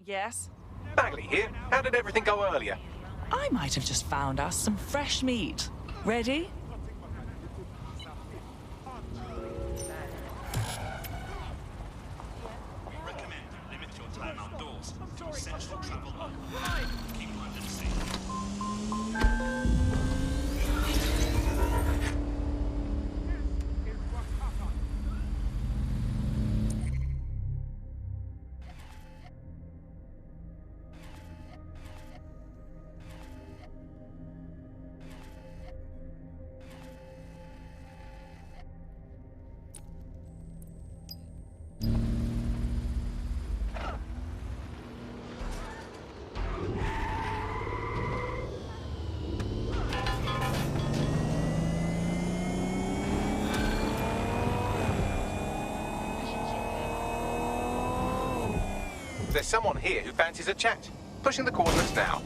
Yes? Bagley here. How did everything go earlier? I might have just found us some fresh meat. Ready? Recommend limit your time outdoors to essential travel only. Keep London safe. There's someone here who fancies a chat. Pushing the coordinates now.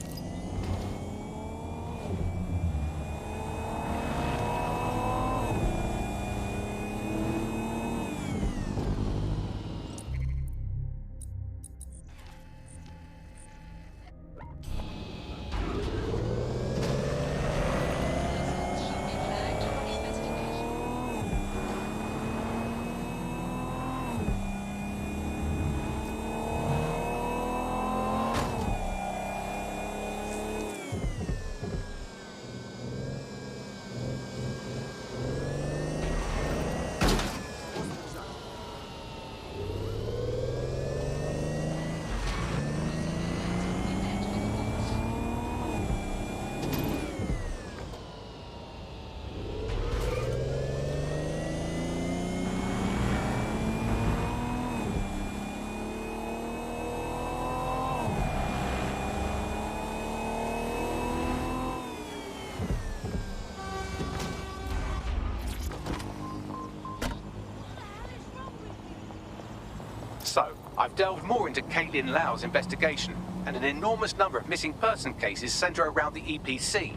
So, I've delved more into Caitlin Lau's investigation, and an enormous number of missing person cases centre around the EPC.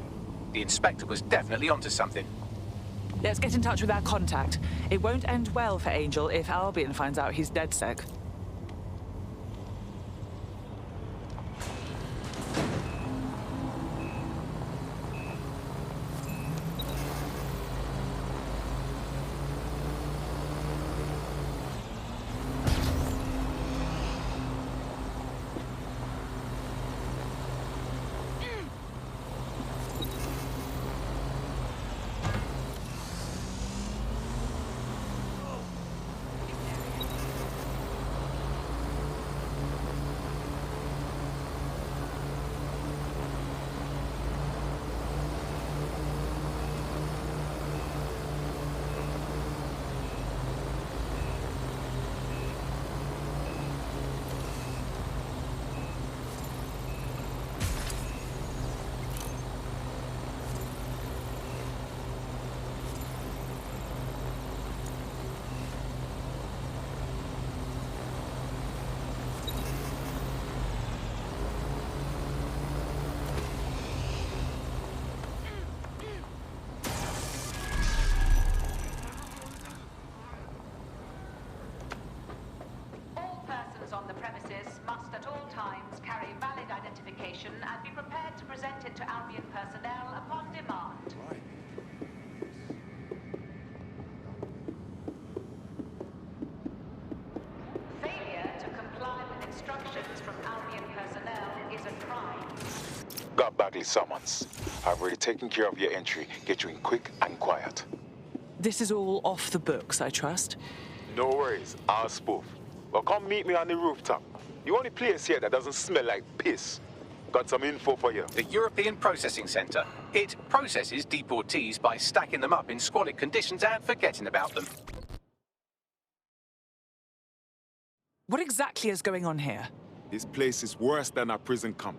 The inspector was definitely onto something. Let's get in touch with our contact. It won't end well for Angel if Albion finds out he's DedSec. On the premises must at all times carry valid identification and be prepared to present it to Albion personnel upon demand. Failure to comply with instructions from Albion personnel is a crime. Got Bagley summons. I've already taken care of your entry. Get you in quick and quiet. This is all off the books, I trust. No worries, I'll spoof. Well, come meet me on the rooftop. The only place here that doesn't smell like piss. Got some info for you. The European Processing Centre. It processes deportees by stacking them up in squalid conditions and forgetting about them. What exactly is going on here? This place is worse than a prison camp.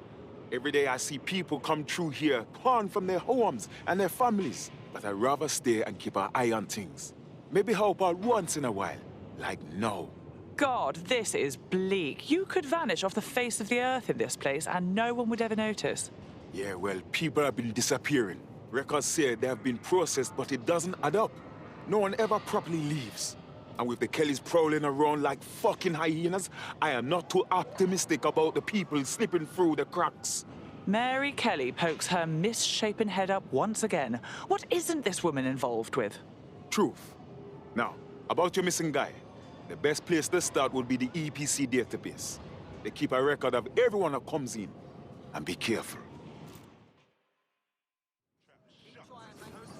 Every day I see people come through here, torn from their homes and their families. But I'd rather stay and keep an eye on things. Maybe help out once in a while. Like now. God, this is bleak. You could vanish off the face of the earth in this place and no one would ever notice. Yeah, well, people have been disappearing. Records say they have been processed, but it doesn't add up. No one ever properly leaves. And with the Kellys prowling around like fucking hyenas, I am not too optimistic about the people slipping through the cracks. Mary Kelly pokes her misshapen head up once again. What isn't this woman involved with? Truth. Now, about your missing guy. The best place to start would be the EPC database. They keep a record of everyone that comes in. And be careful.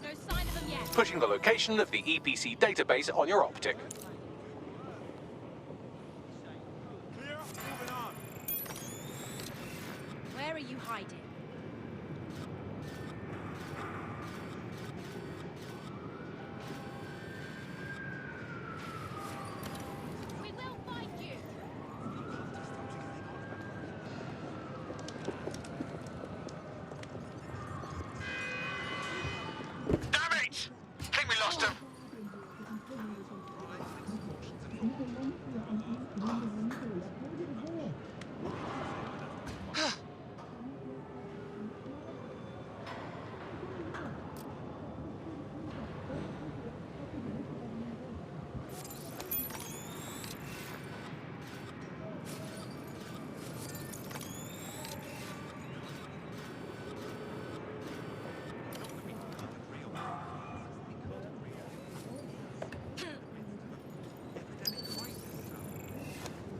No sign of them yet. Pushing the location of the EPC database on your optic. Where are you hiding? We will find you. Damn it! Think we lost him.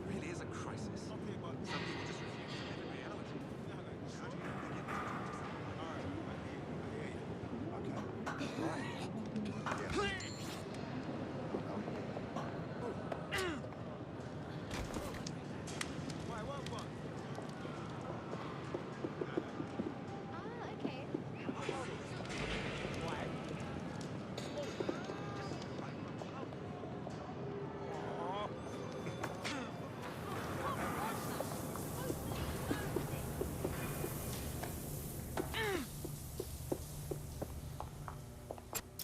Really is a crisis. Some people just refuse to live in reality. Okay.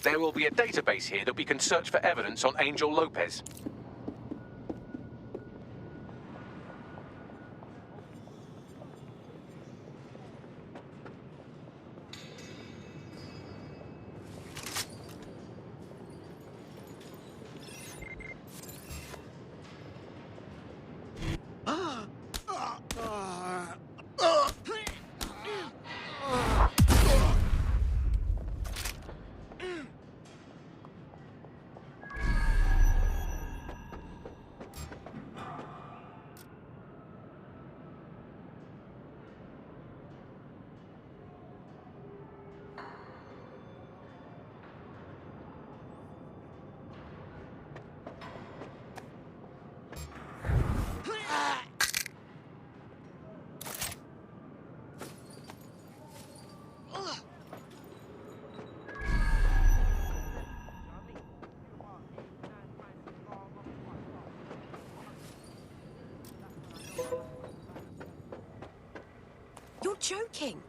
There will be a database here that we can search for evidence on Angel Lopez. You're joking.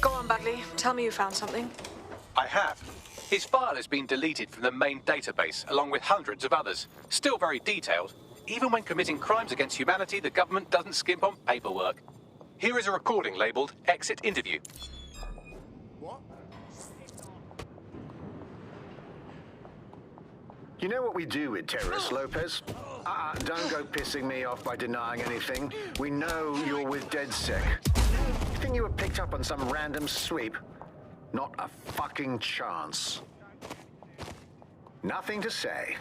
Go on, Bagley. Tell me you found something. I have. His file has been deleted from the main database, along with hundreds of others. Still very detailed. even when committing crimes against humanity, the government doesn't skimp on paperwork. Here is a recording labelled Exit Interview. You know what we do with terrorists, Lopez? Don't go pissing me off by denying anything. We know you're with DedSec. You think you were picked up on some random sweep? Not a fucking chance. Nothing to say.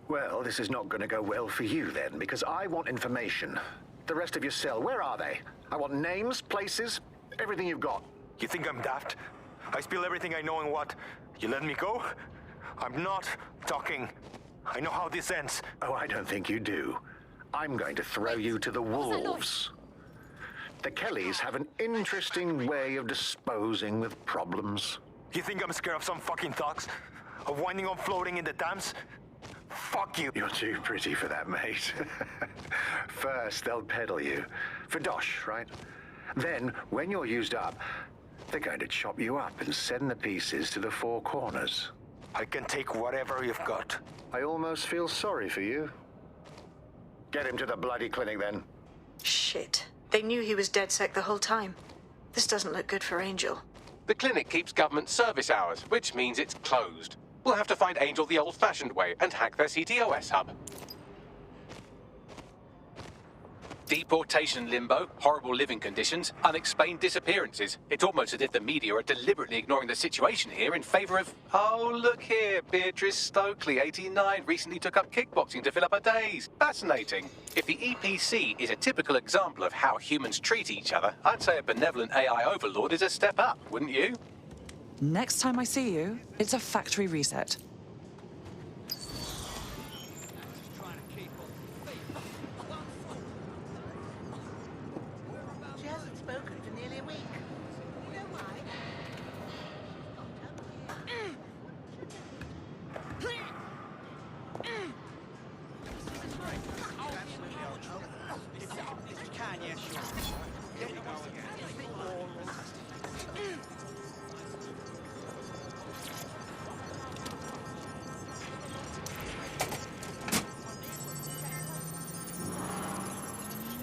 Well, this is not going to go well for you then, because I want information. The rest of your cell, where are they? I want names, places, everything you've got. You think I'm daft? I spill everything I know and what? You let me go? I'm not talking. I know how this ends. Oh, I don't think you do. I'm going to throw you to the wolves. The Kellys have an interesting way of disposing with problems. You think I'm scared of some fucking thugs? Of winding up floating in the dams? Fuck you. You're too pretty for that, mate. First, they'll peddle you. For dosh, right? Then, when you're used up, they're going to chop you up and send the pieces to the four corners. I can take whatever you've got. I almost feel sorry for you. Get him to the bloody clinic, then. Shit. They knew he was DedSec the whole time. This doesn't look good for Angel. The clinic keeps government service hours, which means it's closed. We'll have to find Angel the old-fashioned way and hack their CTOS hub. Deportation limbo, horrible living conditions, unexplained disappearances. It's almost as if the media are deliberately ignoring the situation here in favour of... Oh, look here, Beatrice Stokely, 89, recently took up kickboxing to fill up her days. Fascinating. If the EPC is a typical example of how humans treat each other, I'd say a benevolent AI overlord is a step up, wouldn't you? Next time I see you, it's a factory reset. She hasn't spoken for nearly a week. You know why?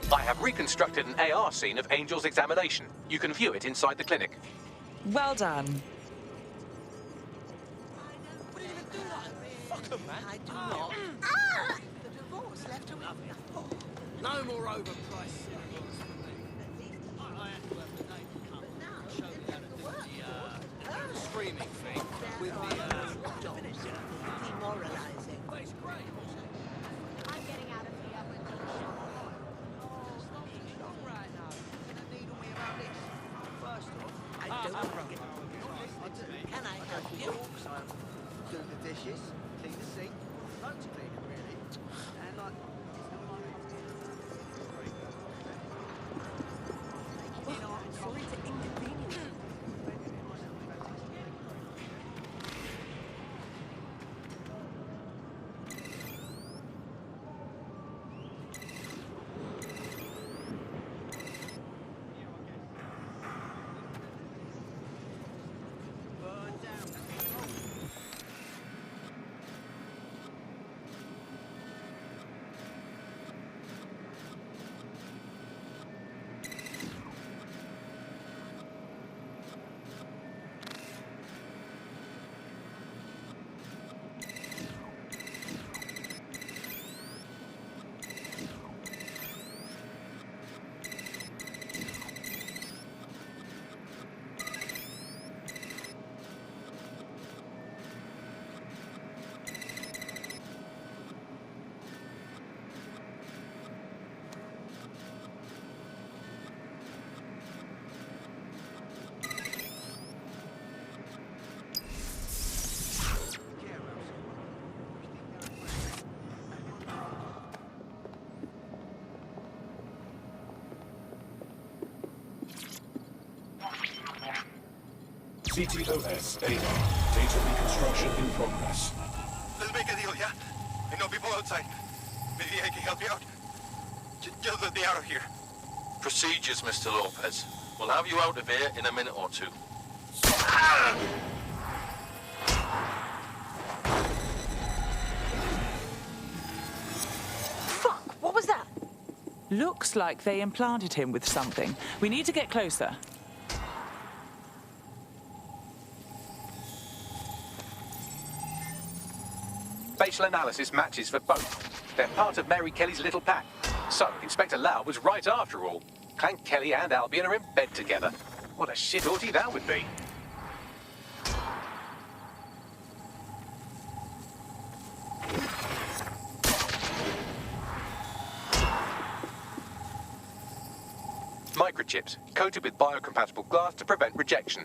I have reconstructed an AR scene of Angel's examination. You can view it inside the clinic. Well done. Fuck them, man. I do not. The divorce left her with... No more overpriced cigarettes for me. I had to have the name to come and show me how to do the streaming thing with the demoralizing. But it's great. I'm getting out of here with the Not right now. You don't need me about this. First off, I don't think it. Can I help you? do the dishes, clean the sink, loads of cleaning really. And like, Sorry to inconvenience you. CTOS AR. Data reconstruction in progress. let's make a deal, yeah? I know people outside. Maybe I can help you out. Just let me out of here. Procedures, Mr. Lopez. We'll have you out of here in a minute or two. Looks like they implanted him with something. We need to get closer. Facial analysis matches for both. They're part of Mary Kelly's little pack. So, Inspector Lau was right after all. Clank Kelly and Albion are in bed together. What a shit orgy that would be. Microchips, coated with biocompatible glass to prevent rejection.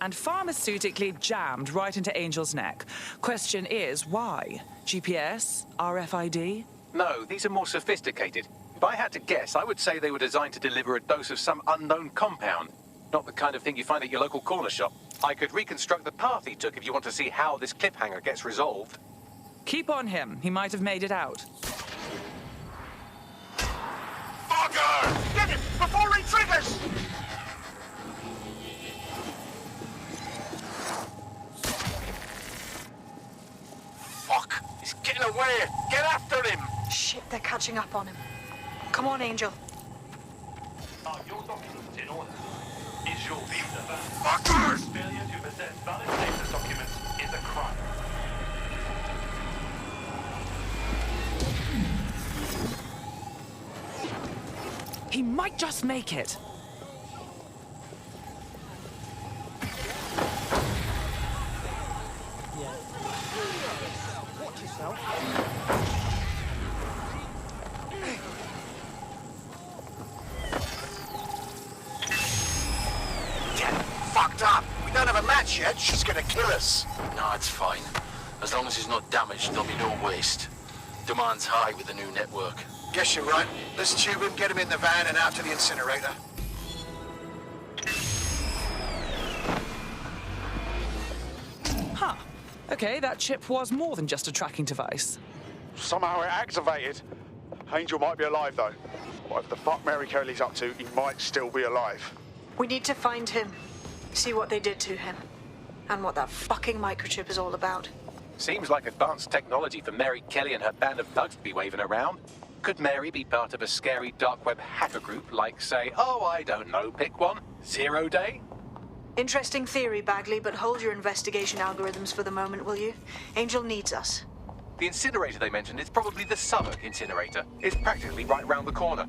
And pharmaceutically jammed right into Angel's neck. Question is, why? GPS? RFID? No, these are more sophisticated. If I had to guess, I would say they were designed to deliver a dose of some unknown compound. Not the kind of thing you find at your local corner shop. I could reconstruct the path he took if you want to see how this cliffhanger gets resolved. Keep on him. He might have made it out. Fucker! Get him before he triggers! Fuck! He's getting away! Get after him! Shit, they're catching up on him. Come on, Angel. Are your documents in order? Is your visa valid? Fuckers! Failure to possess valid visa documents is a crime. He might just make it. Watch yourself. Get fucked up! We don't have a match yet. She's gonna kill us. No, it's fine. As long as he's not damaged, there'll be no waste. Demand's high with the new network. Guess you're right. Let's tube him, get him in the van and out to the incinerator. Huh. Okay, that chip was more than just a tracking device. Somehow it activated. Angel might be alive, though. Whatever the fuck Mary Kelly's up to, he might still be alive. We need to find him. See what they did to him. And what that fucking microchip is all about. Seems like advanced technology for Mary Kelly and her band of thugs to be waving around. Could Mary be part of a scary dark web hacker group like, say, oh, I don't know, pick one, 0 Day? Interesting theory, Bagley, but hold your investigation algorithms for the moment, will you? Angel needs us. The incinerator they mentioned is probably the Southwark incinerator. It's practically right round the corner.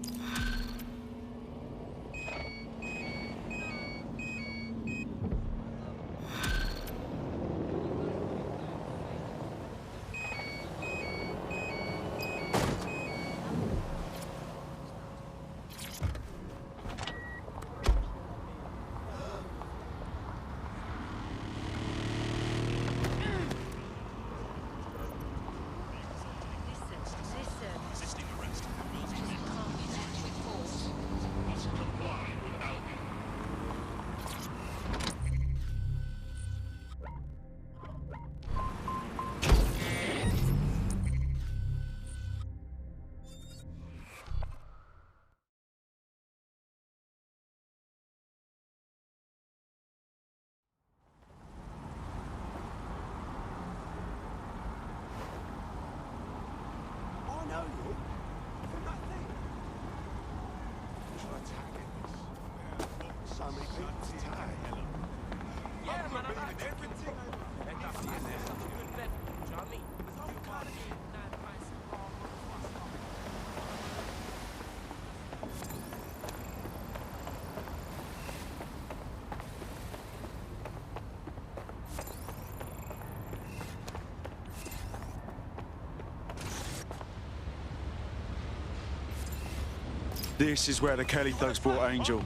This is where the Kelly thugs brought Angel.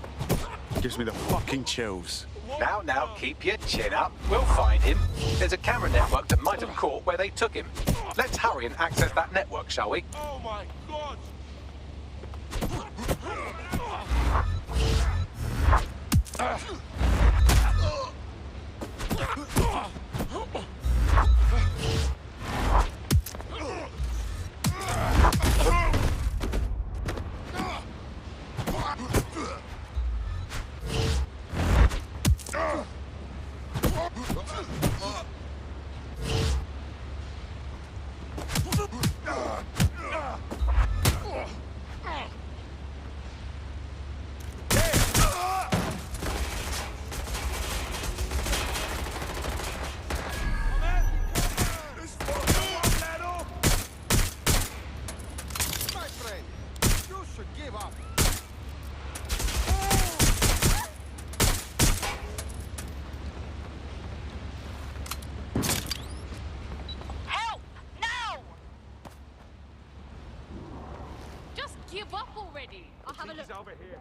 Gives me the fucking chills. Now, keep your chin up. We'll find him. There's a camera network that might have caught where they took him. Let's hurry and access that network, shall we? Oh my god! already. I'll have a look. Over here.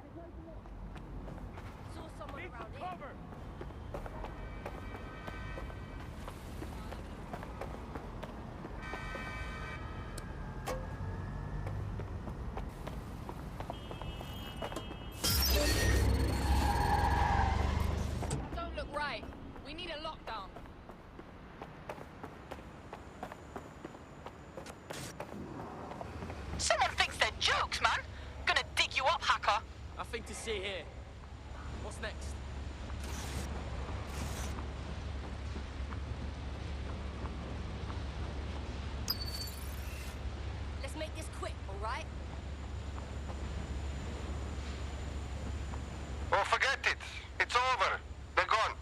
Saw someone around here. Cover. Don't look right. We need a lockdown. Someone thinks they're jokes, man. Gonna dig you up, hacker. Nothing to see here. What's next? Let's make this quick, all right? Oh, forget it. It's over. They're gone.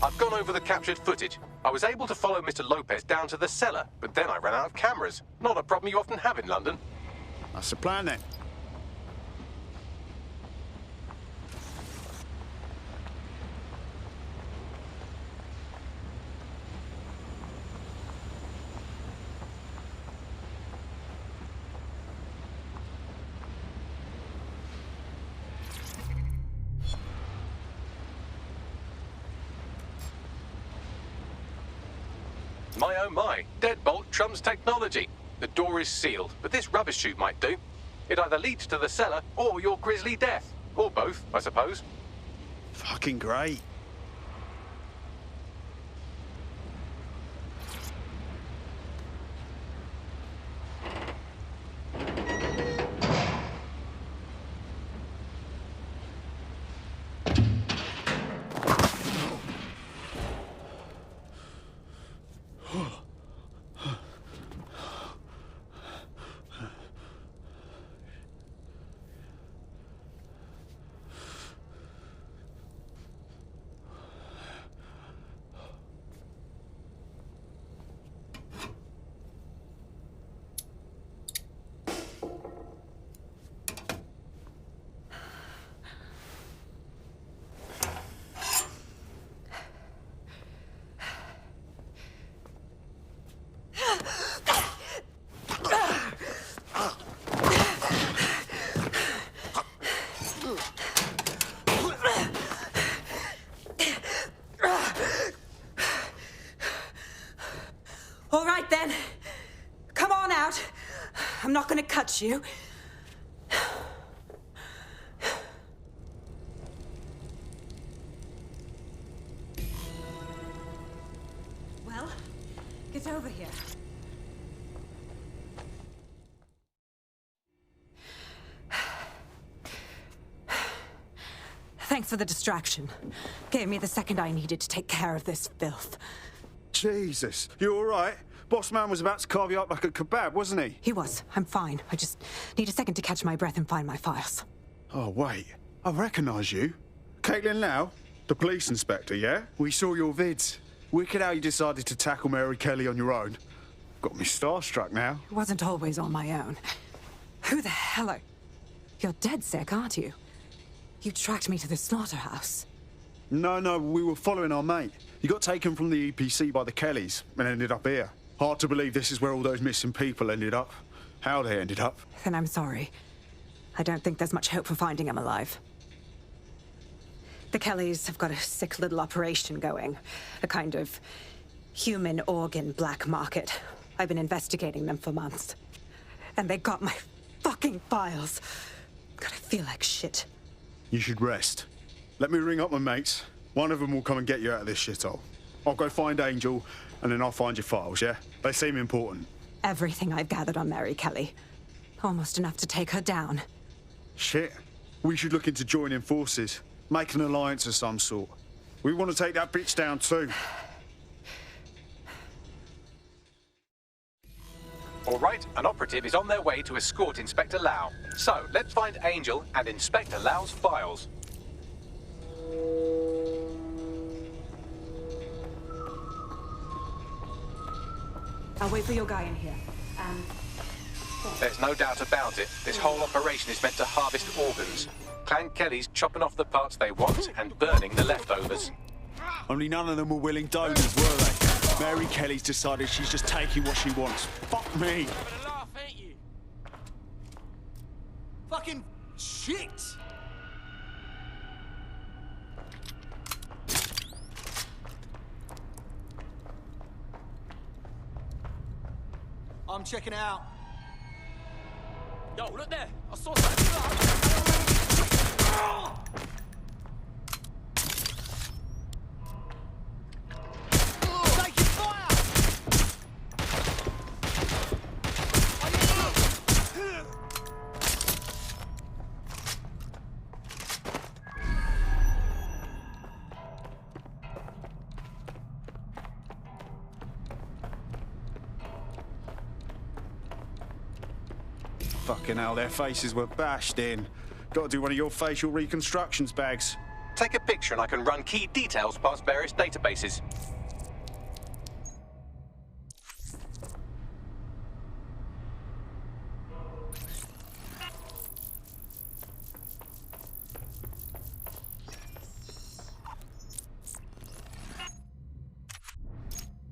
I've gone over the captured footage. I was able to follow Mr. Lopez down to the cellar, but then I ran out of cameras. Not a problem you often have in London. That's the plan then. My oh my, deadbolt trumps technology. The door is sealed, but this rubbish chute might do. It either leads to the cellar or your grisly death. Or both, I suppose. Fucking great. All right, then. Come on out. I'm not gonna cut you. Well, get over here. Thanks for the distraction. Gave me the second I needed to take care of this filth. Jesus, you all right? Boss man was about to carve you up like a kebab, wasn't he? He was. I'm fine. I just need a second to catch my breath and find my files. Oh, wait. I recognise you. Caitlin Lau, the police inspector, yeah? We saw your vids. Wicked how you decided to tackle Mary Kelly on your own. Got me starstruck now. It wasn't always on my own. Who the hell are... You're dead sick, aren't you? You tracked me to the slaughterhouse. No, we were following our mate. He got taken from the EPC by the Kellys and ended up here. Hard to believe this is where all those missing people ended up. How they ended up. Then I'm sorry. I don't think there's much hope for finding him alive. The Kellys have got a sick little operation going. A kind of human organ black market. I've been investigating them for months. And they got my fucking files. God, I feel like shit. You should rest. Let me ring up my mates. One of them will come and get you out of this shithole. I'll go find Angel, and then I'll find your files, yeah? They seem important. Everything I've gathered on Mary Kelly. Almost enough to take her down. Shit. we should look into joining forces. Make an alliance of some sort. We want to take that bitch down too. All right, an operative is on their way to escort Inspector Lau. So, let's find Angel and Inspector Lau's files. I'll wait for your guy in here. There's no doubt about it. This whole operation is meant to harvest organs. Clan Kelly's chopping off the parts they want and burning the leftovers. Only none of them were willing donors, were they? Mary Kelly's decided she's just taking what she wants. Fuck me. Having a laugh, ain't you? Fucking shit! I'm checking out. Yo, look there! I saw something. Taking fire! Fucking hell, their faces were bashed in. Gotta do one of your facial reconstructions, Bags. Take a picture and I can run key details past various databases.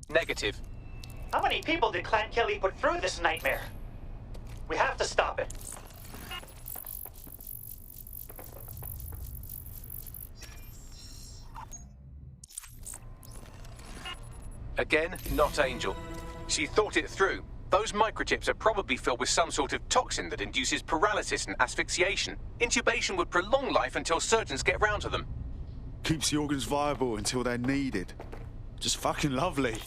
Negative. How many people did Clan Kelly put through this nightmare? We have to stop it. Again, not Angel. She thought it through. Those microchips are probably filled with some sort of toxin that induces paralysis and asphyxiation. Intubation would prolong life until surgeons get round to them. Keeps the organs viable until they're needed. Just fucking lovely.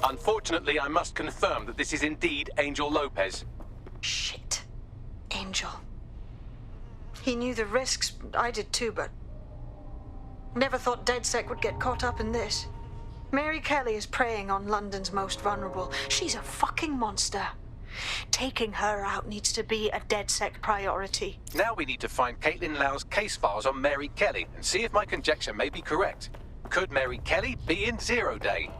Unfortunately, I must confirm that this is indeed Angel Lopez. Shit. Angel. He knew the risks. I did too, but never thought DedSec would get caught up in this. Mary Kelly is preying on London's most vulnerable. She's a fucking monster. Taking her out needs to be a DedSec priority. Now we need to find Caitlin Lau's case files on Mary Kelly and see if my conjecture may be correct. Could Mary Kelly be in Zero Day?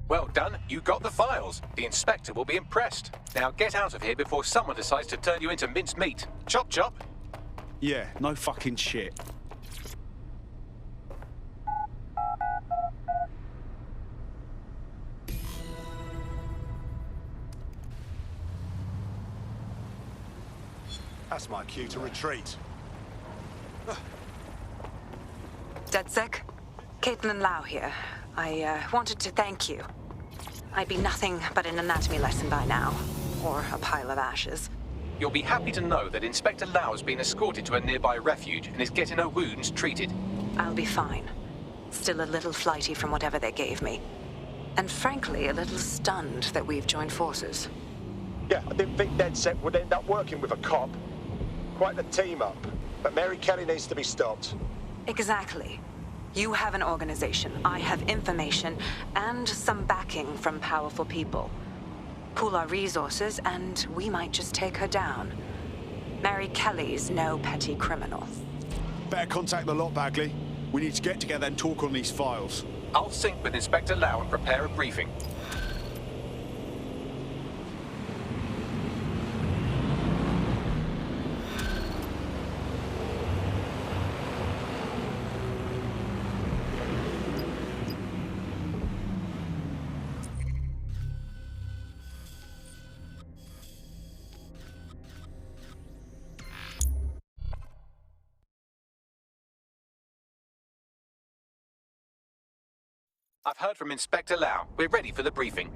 Well done, you got the files. The inspector will be impressed. Now get out of here before someone decides to turn you into minced meat. Chop chop. Yeah, no fucking shit. That's my cue to retreat. DedSec? Caitlin Lau here. I wanted to thank you. I'd be nothing but an anatomy lesson by now. Or a pile of ashes. You'll be happy to know that Inspector Lau has been escorted to a nearby refuge and is getting her wounds treated. I'll be fine. Still a little flighty from whatever they gave me. And frankly, a little stunned that we've joined forces. Yeah, I didn't think DedSec would end up working with a cop. Quite the team up. But Mary Kelly needs to be stopped. Exactly. You have an organization, I have information, and some backing from powerful people. Pool our resources, and we might just take her down. Mary Kelly's no petty criminal. Better contact the lot, Bagley. We need to get together and talk on these files. I'll sync with Inspector Lau and prepare a briefing. I've heard from Inspector Lau. We're ready for the briefing.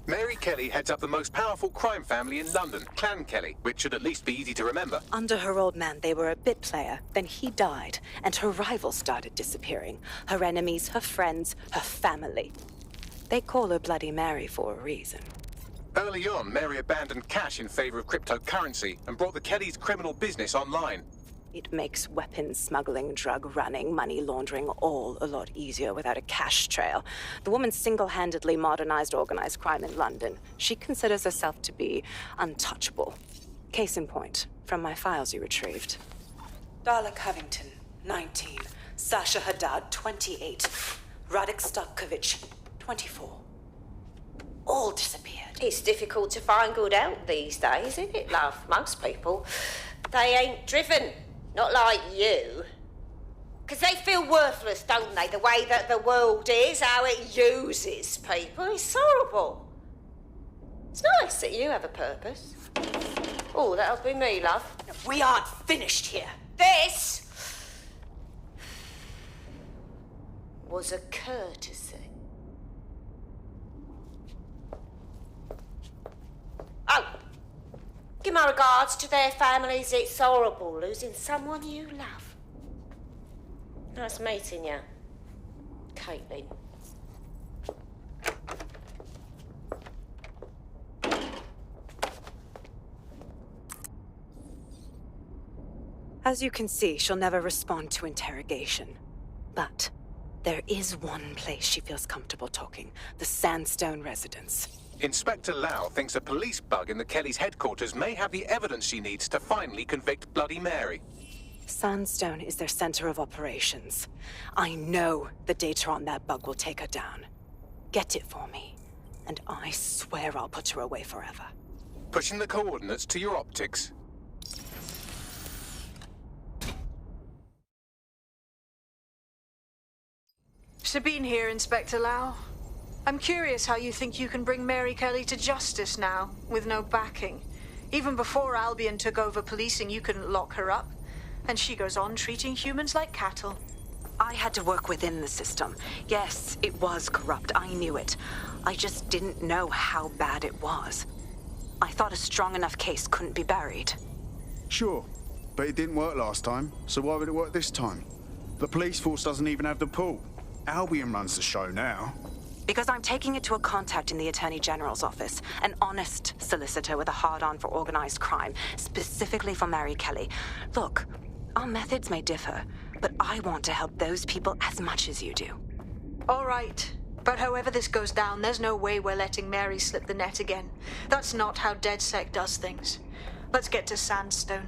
Mary Kelly heads up the most powerful crime family in London, Clan Kelly, which should at least be easy to remember. Under her old man, they were a bit player. Then he died, and her rivals started disappearing. Her enemies, her friends, her family. They call her Bloody Mary for a reason. Early on, Mary abandoned cash in favor of cryptocurrency and brought the Kellys' criminal business online. It makes weapons smuggling, drug running, money laundering all a lot easier without a cash trail. The woman single-handedly modernized organized crime in London. She considers herself to be untouchable. Case in point, from my files you retrieved. Darla Covington, 19. Sasha Haddad, 28. Radek Stokovich, 24. All disappeared. It's difficult to find good help these days, isn't it, love? Most people, they ain't driven. Not like you. Because they feel worthless, don't they? The way that the world is, how it uses people. It's horrible. It's nice that you have a purpose. Oh, that'll be me, love. We aren't finished here. This was a courtesy. Oh. Give my regards to their families. It's horrible losing someone you love. Nice meeting you, Caitlin. As you can see, she'll never respond to interrogation. But there is one place she feels comfortable talking, the Sandstone residence. Inspector Lau thinks a police bug in the Kellys' headquarters may have the evidence she needs to finally convict Bloody Mary. Sandstone is their center of operations. I know the data on that bug will take her down. Get it for me, and I swear I'll put her away forever. Pushing the coordinates to your optics. Sabine here, Inspector Lau. I'm curious how you think you can bring Mary Kelly to justice now, with no backing. Even before Albion took over policing, you couldn't lock her up. And she goes on treating humans like cattle. I had to work within the system. Yes, it was corrupt. I knew it. I just didn't know how bad it was. I thought a strong enough case couldn't be buried. Sure, but it didn't work last time, so why would it work this time? The police force doesn't even have the pull. Albion runs the show now. Because I'm taking it to a contact in the Attorney General's office, an honest solicitor with a hard-on for organized crime, specifically for Mary Kelly. Look, our methods may differ, but I want to help those people as much as you do. All right, but however this goes down, there's no way we're letting Mary slip the net again. That's not how DedSec does things. Let's get to Sandstone.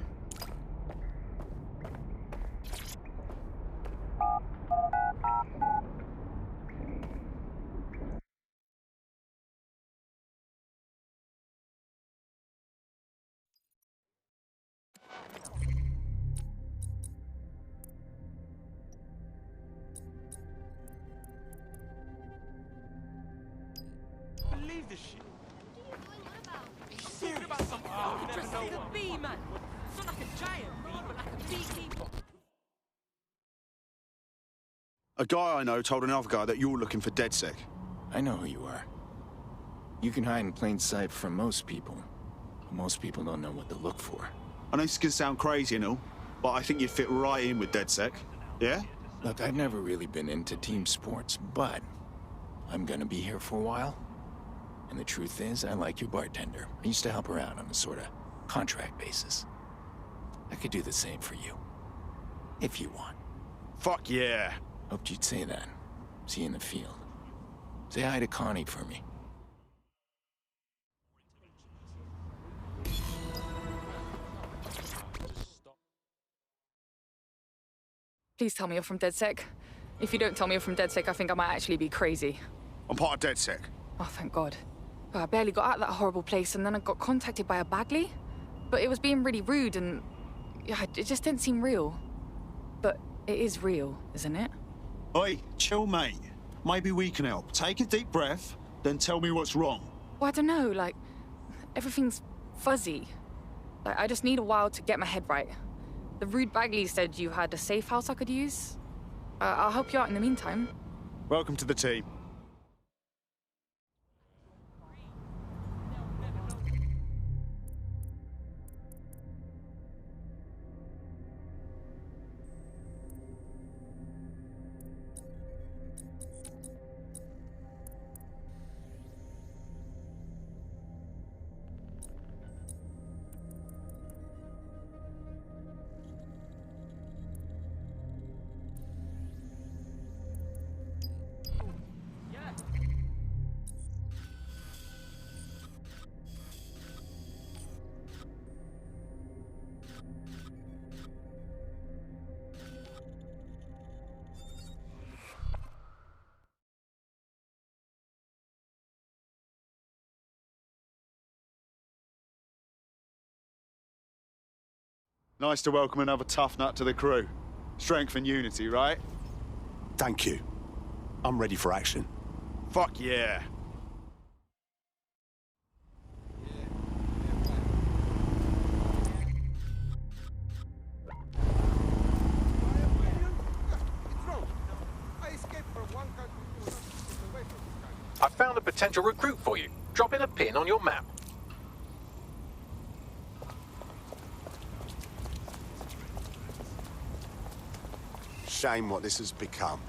Believe this shit. Talking about something you never know what. Bee, man. It's not like a giant bee, but like a beekeeper. A guy I know told another guy that you're looking for DedSec. I know who you are. You can hide in plain sight from most people. But most people don't know what to look for. I know this can sound crazy and all, but I think you'd fit right in with DedSec. Yeah? Look, I've never really been into team sports, but I'm gonna be here for a while. And the truth is, I like your bartender. I used to help her out on a sort of contract basis. I could do the same for you. If you want. Fuck yeah. Hoped you'd say that. See you in the field. Say hi to Connie for me. Please tell me you're from DedSec. If you don't tell me you're from DedSec, I think I might actually be crazy. I'm part of DedSec. Oh, thank God. But I barely got out of that horrible place, and then I got contacted by a Bagley. But it was being really rude, and yeah, it just didn't seem real. But It is real, isn't it? Oi, chill, mate. Maybe we can help. Take a deep breath, then tell me what's wrong. Well, I don't know, like, everything's fuzzy. Like, I just need a while to get my head right. The rude Bagley said you had a safe house I could use. I'll help you out in the meantime. Welcome to the team. Nice to welcome another tough nut to the crew. Strength and unity, right? Thank you. I'm ready for action. Fuck yeah. I found a potential recruit for you. Drop in a pin on your map. Shame what this has become.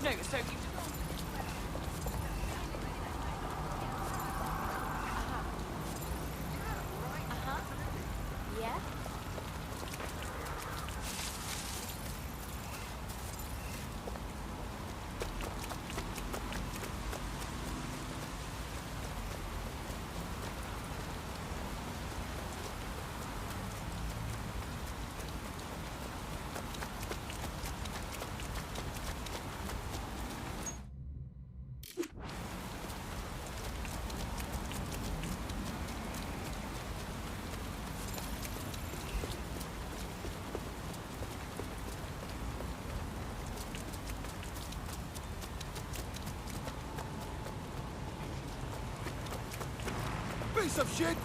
No, so you... Yeah? Piece of shit!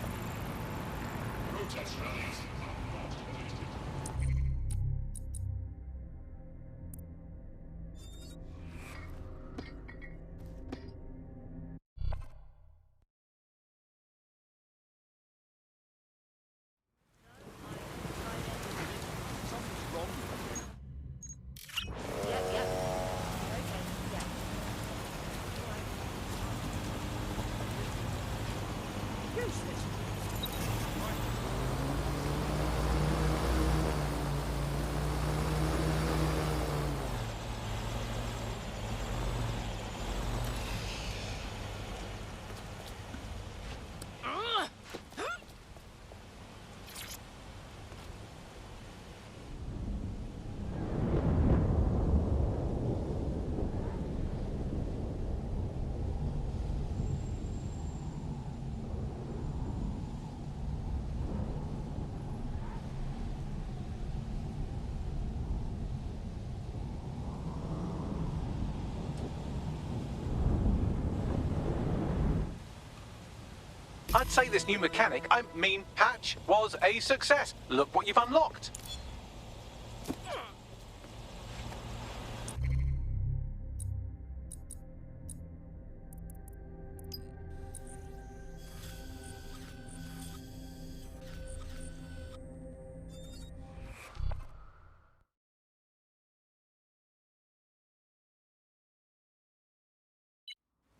I'd say this new mechanic, I mean patch, was a success. Look what you've unlocked.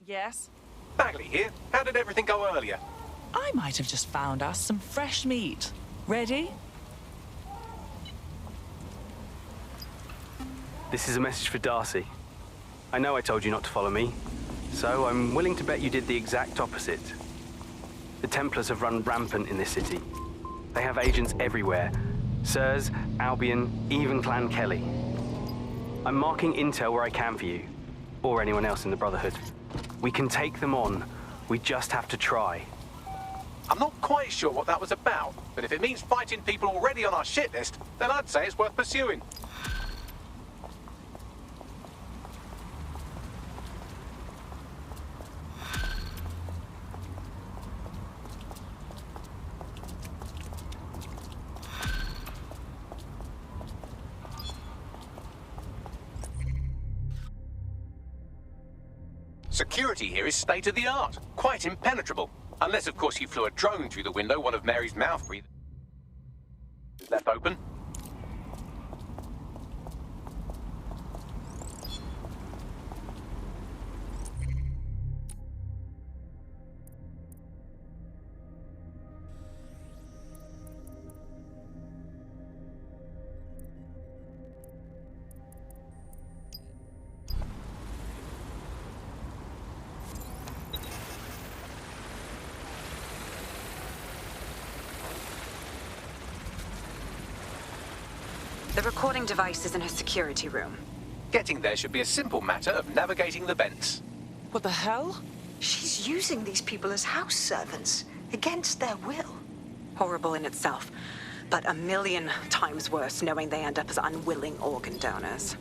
Yes? Bagley here. How did everything go earlier? I might have just found us some fresh meat. Ready? This is a message for Darcy. I know I told you not to follow me, so I'm willing to bet you did the exact opposite. The Templars have run rampant in this city. They have agents everywhere. Sirs, Albion, even Clan Kelly. I'm marking intel where I can for you, or anyone else in the Brotherhood. We can take them on. We just have to try. I'm not quite sure what that was about, but if it means fighting people already on our shit list, then I'd say it's worth pursuing. Security here is state-of-the-art, quite impenetrable. Unless, of course, you flew a drone through the window one of Mary's mouth breathers left open. The recording device is in her security room. Getting there should be a simple matter of navigating the vents. What the hell? She's using these people as house servants, against their will. Horrible in itself, but a million times worse knowing they end up as unwilling organ donors.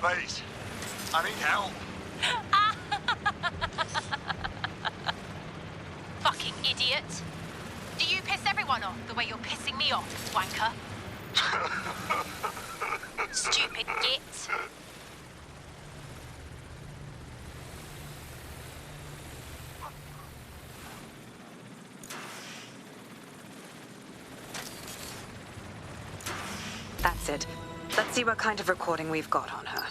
Please, I need help. Fucking idiot. Do you piss everyone off the way you're pissing me off, wanker? Stupid git. That's it. Let's see what kind of recording we've got on her.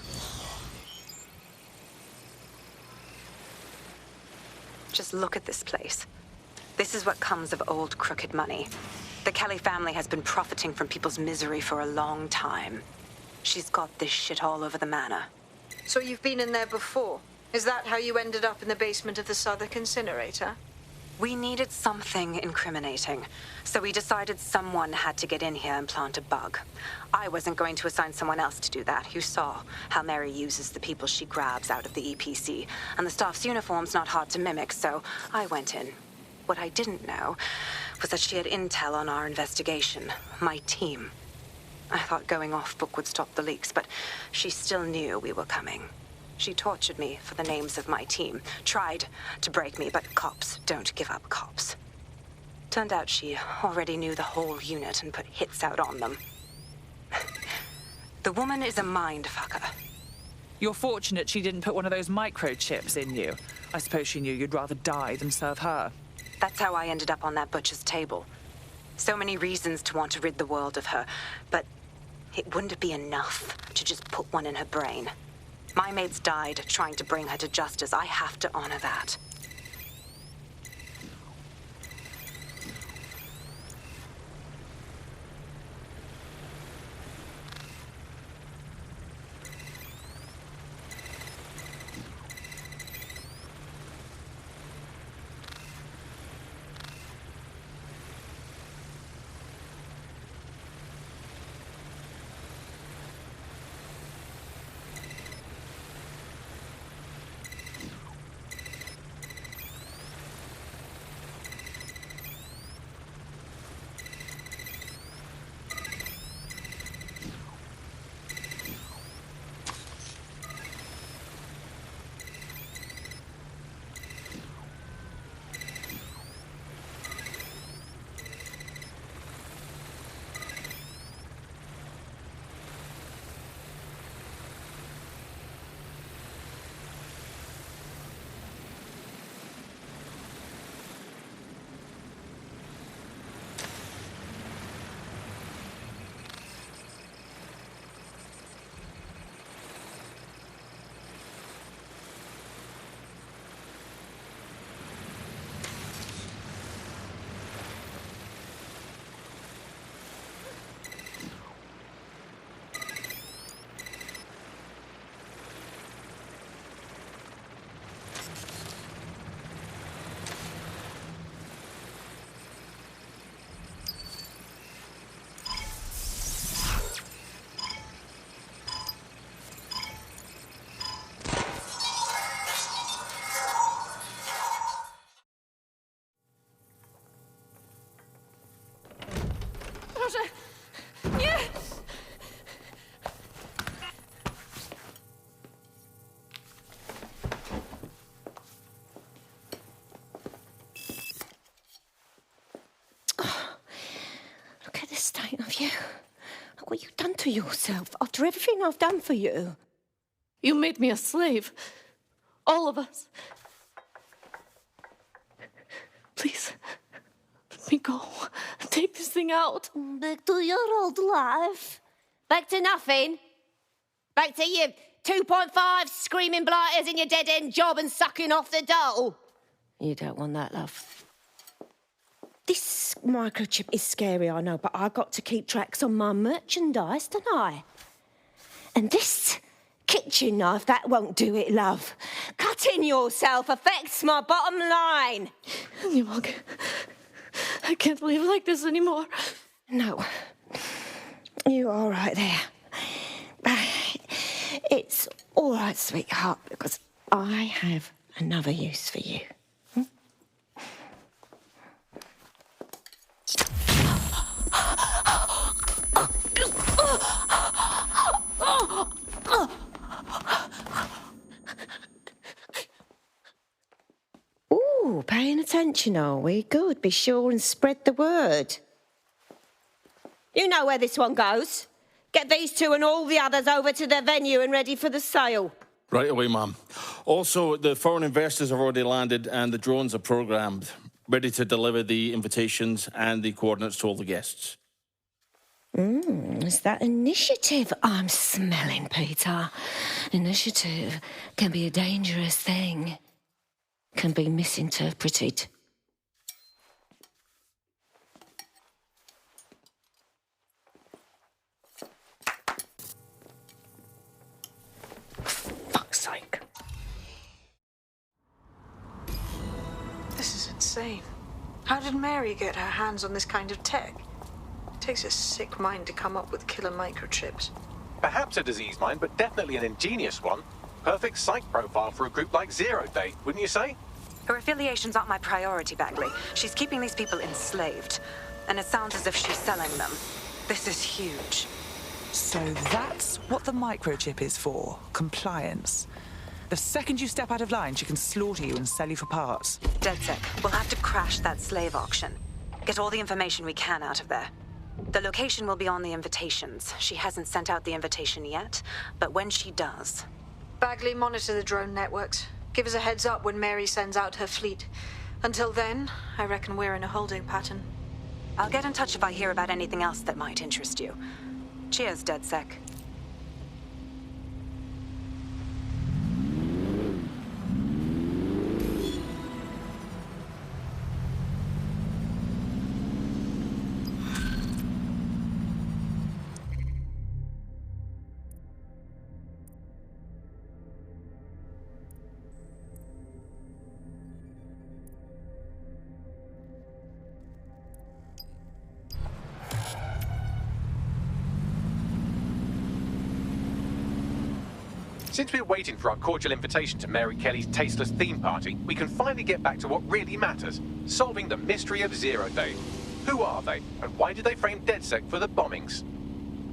Just look at this place. This is what comes of old crooked money. The Kelly family has been profiting from people's misery for a long time. She's got this shit all over the manor. So you've been in there before? Is that how you ended up in the basement of the Southwark incinerator? We needed something incriminating, so we decided someone had to get in here and plant a bug. I wasn't going to assign someone else to do that. You saw how Mary uses the people she grabs out of the EPC, and the staff's uniform's not hard to mimic, so I went in. What I didn't know was that she had intel on our investigation, my team. I thought going off-book would stop the leaks, but she still knew we were coming. She tortured me for the names of my team, tried to break me, but cops don't give up cops. Turned out she already knew the whole unit and put hits out on them. The woman is a mind-fucker. You're fortunate she didn't put one of those microchips in you. I suppose she knew you'd rather die than serve her. That's how I ended up on that butcher's table. So many reasons to want to rid the world of her, but it wouldn't be enough to just put one in her brain. My mates died trying to bring her to justice. I have to honor that. Nie! Look at the state of you. Look what you've done to yourself after everything I've done for you. You made me a slave. All of us. Please, let me go. Take this thing out. Back to your old life. Back to nothing. Back to you 2.5 screaming blighters in your dead-end job and sucking off the dole. You don't want that, love. This microchip is scary, I know, but I got to keep tracks on my merchandise, don't I? And this kitchen knife, that won't do it, love. Cutting yourself affects my bottom line. I can't live like this anymore. No. You're all right there. It's all right, sweetheart, because I have another use for you. Ooh, paying attention, are we? Good. Be sure and spread the word. You know where this one goes. Get these two and all the others over to their venue and ready for the sale. Right away, ma'am. Also, the foreign investors have already landed and the drones are programmed, ready to deliver the invitations and the coordinates to all the guests. It's that initiative I'm smelling, Peter. Initiative can be a dangerous thing. Can be misinterpreted. This is insane. insane. How did Mary get her hands on this kind of tech? It takes a sick mind to come up with killer microchips. Perhaps a disease mind, but definitely an ingenious one. Perfect psych profile for a group like Zero Day, wouldn't you say? Her affiliations aren't my priority, Bagley. She's keeping these people enslaved. And it sounds as if she's selling them. This is huge. So that's what the microchip is for. Compliance. The second you step out of line, she can slaughter you and sell you for parts. DedSec, we'll have to crash that slave auction. Get all the information we can out of there. The location will be on the invitations. She hasn't sent out the invitation yet, but when she does... Bagley, monitor the drone networks. Give us a heads up when Mary sends out her fleet. Until then, I reckon we're in a holding pattern. I'll get in touch if I hear about anything else that might interest you. Cheers, DedSec. Since we're waiting for our cordial invitation to Mary Kelly's tasteless theme party, we can finally get back to what really matters, solving the mystery of Zero Day. Who are they, and why did they frame DedSec for the bombings?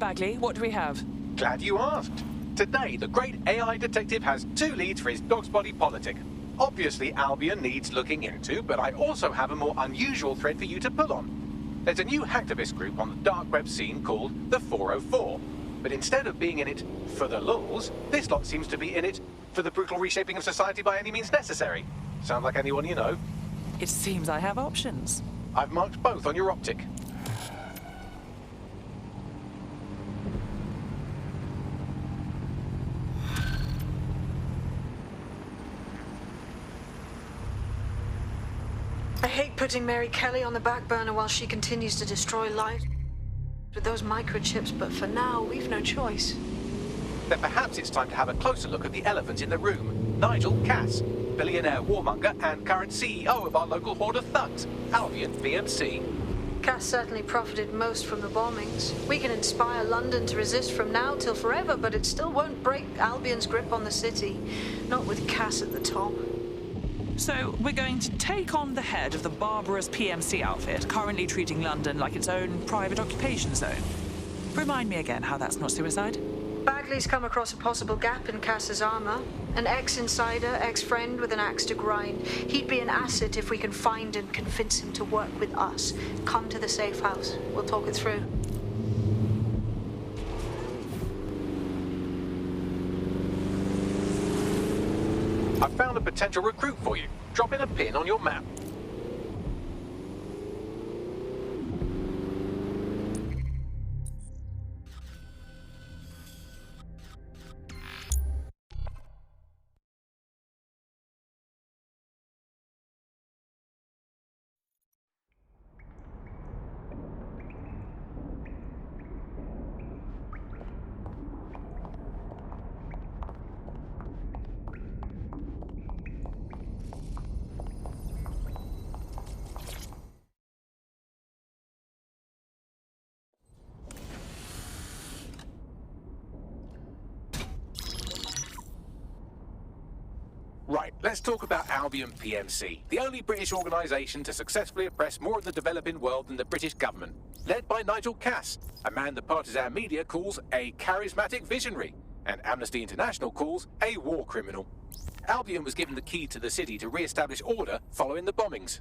Bagley, what do we have? Glad you asked. Today, the great AI detective has 2 leads for his dog's body politic. Obviously, Albion needs looking into, but I also have a more unusual thread for you to pull on. There's a new hacktivist group on the dark web scene called the 404. But instead of being in it for the lulz, this lot seems to be in it for the brutal reshaping of society by any means necessary. Sound like anyone you know? It seems I have options. I've marked both on your optic. I hate putting Mary Kelly on the back burner while she continues to destroy lives with those microchips, but for now, we've no choice. Then perhaps it's time to have a closer look at the elephant in the room. Nigel Cass, billionaire warmonger and current CEO of our local horde of thugs, Albion PMC. Cass certainly profited most from the bombings. We can inspire London to resist from now till forever, but it still won't break Albion's grip on the city. Not with Cass at the top. So we're going to take on the head of the barbarous PMC outfit, currently treating London like its own private occupation zone. Remind me again how that's not suicide. Bagley's come across a possible gap in Cass's armor. An ex-insider, ex-friend with an axe to grind. He'd be an asset if we can find and convince him to work with us. Come to the safe house. We'll talk it through. I've found a potential recruit for you. Drop in a pin on your map. Right, let's talk about Albion PMC, the only British organisation to successfully oppress more of the developing world than the British government, led by Nigel Cass, a man the partisan media calls a charismatic visionary, and Amnesty International calls a war criminal. Albion was given the key to the city to re-establish order following the bombings.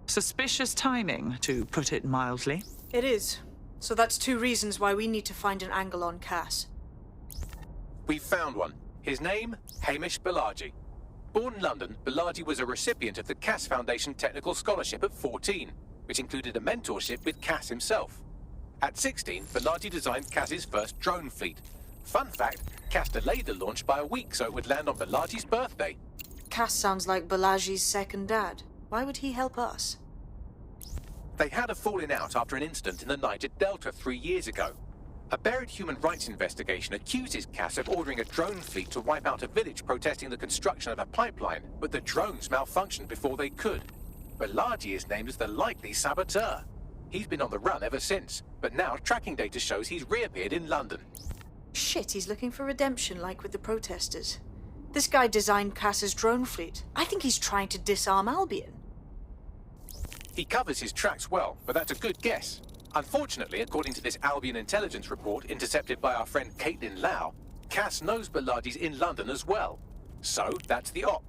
Suspicious timing, to put it mildly. It is. So that's 2 reasons why we need to find an angle on Cass. We've found one. His name, Hamish Balaji. Born in London, Balaji was a recipient of the Cass Foundation Technical Scholarship at 14, which included a mentorship with Cass himself. At 16, Balaji designed Cass's first drone fleet. Fun fact, Cass delayed the launch by a week so it would land on Balaji's birthday. Cass sounds like Balaji's second dad. Why would he help us? They had a falling out after an incident in the Niger Delta 3 years ago. A buried human rights investigation accuses Cass of ordering a drone fleet to wipe out a village protesting the construction of a pipeline, but the drones malfunctioned before they could. Balaji is named as the likely saboteur. He's been on the run ever since, but now tracking data shows he's reappeared in London. Shit, he's looking for redemption like with the protesters. This guy designed Cass's drone fleet. I think he's trying to disarm Albion. He covers his tracks well, but that's a good guess. Unfortunately, according to this Albion intelligence report intercepted by our friend Caitlin Lau, Cass knows Balaji's in London as well. So, that's the op.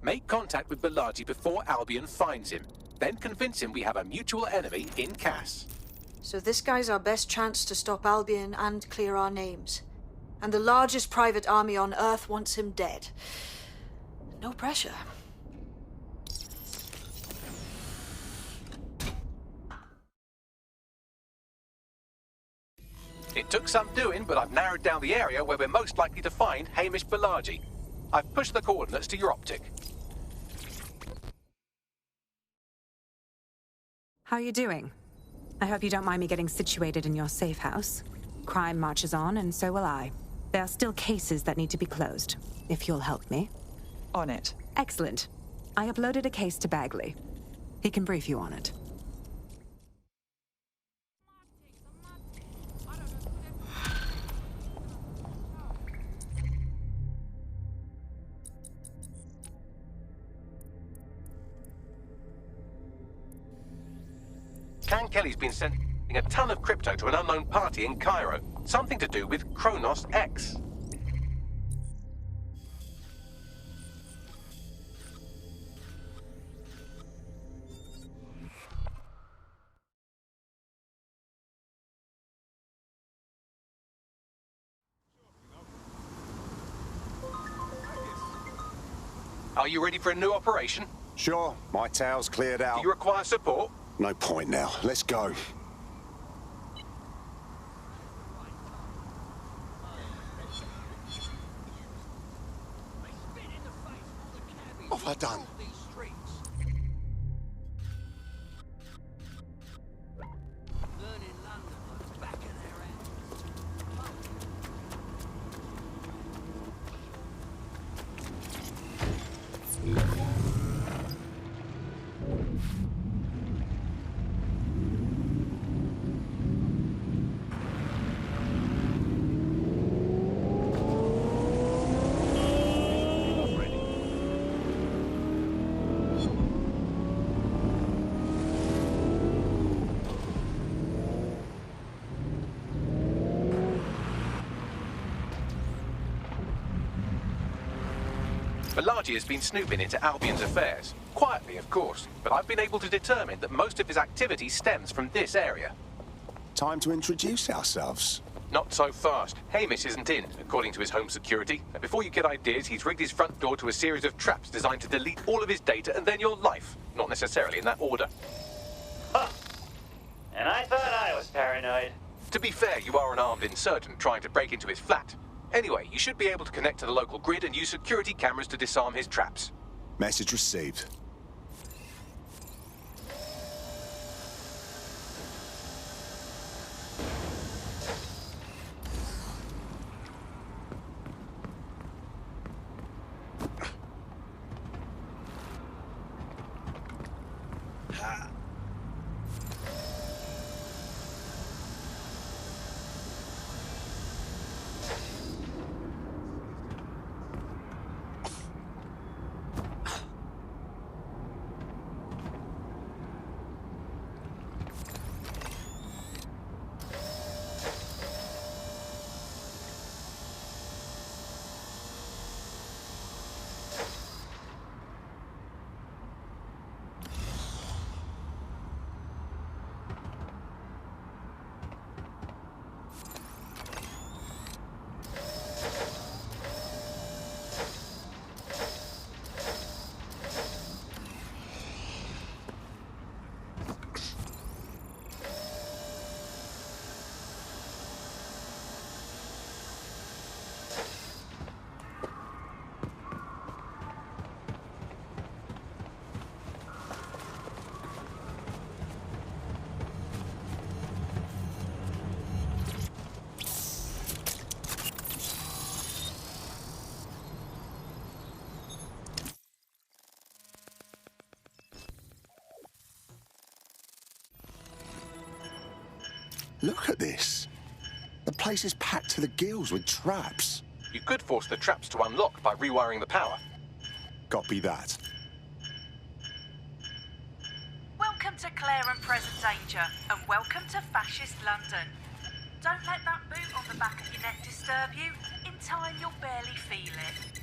Make contact with Balaji before Albion finds him. Then convince him we have a mutual enemy in Cass. So this guy's our best chance to stop Albion and clear our names. And the largest private army on Earth wants him dead. No pressure. It took some doing, but I've narrowed down the area where we're most likely to find Hamish Balaji. I've pushed the coordinates to your optic. How are you doing? I hope you don't mind me getting situated in your safe house. Crime marches on, and so will I. There are still cases that need to be closed, if you'll help me. On it. Excellent. I uploaded a case to Bagley. He can brief you on it. Can Kelly's been sending a ton of crypto to an unknown party in Cairo. Something to do with Kronos X. Are you ready for a new operation? Sure, my tail's cleared out. Do you require support? No point now. Let's go. What have I done? Balaji has been snooping into Albion's affairs. Quietly, of course, but I've been able to determine that most of his activity stems from this area. Time to introduce ourselves. Not so fast. Hamish isn't in, according to his home security. And before you get ideas, he's rigged his front door to a series of traps designed to delete all of his data and then your life. Not necessarily in that order. Huh. And I thought I was paranoid. To be fair, you are an armed insurgent trying to break into his flat. Anyway, you should be able to connect to the local grid and use security cameras to disarm his traps. Message received. Look at this. The place is packed to the gills with traps. You could force the traps to unlock by rewiring the power. Copy that. Welcome to Claire and Present Danger, and welcome to Fascist London. Don't let that boot on the back of your neck disturb you. In time, you'll barely feel it.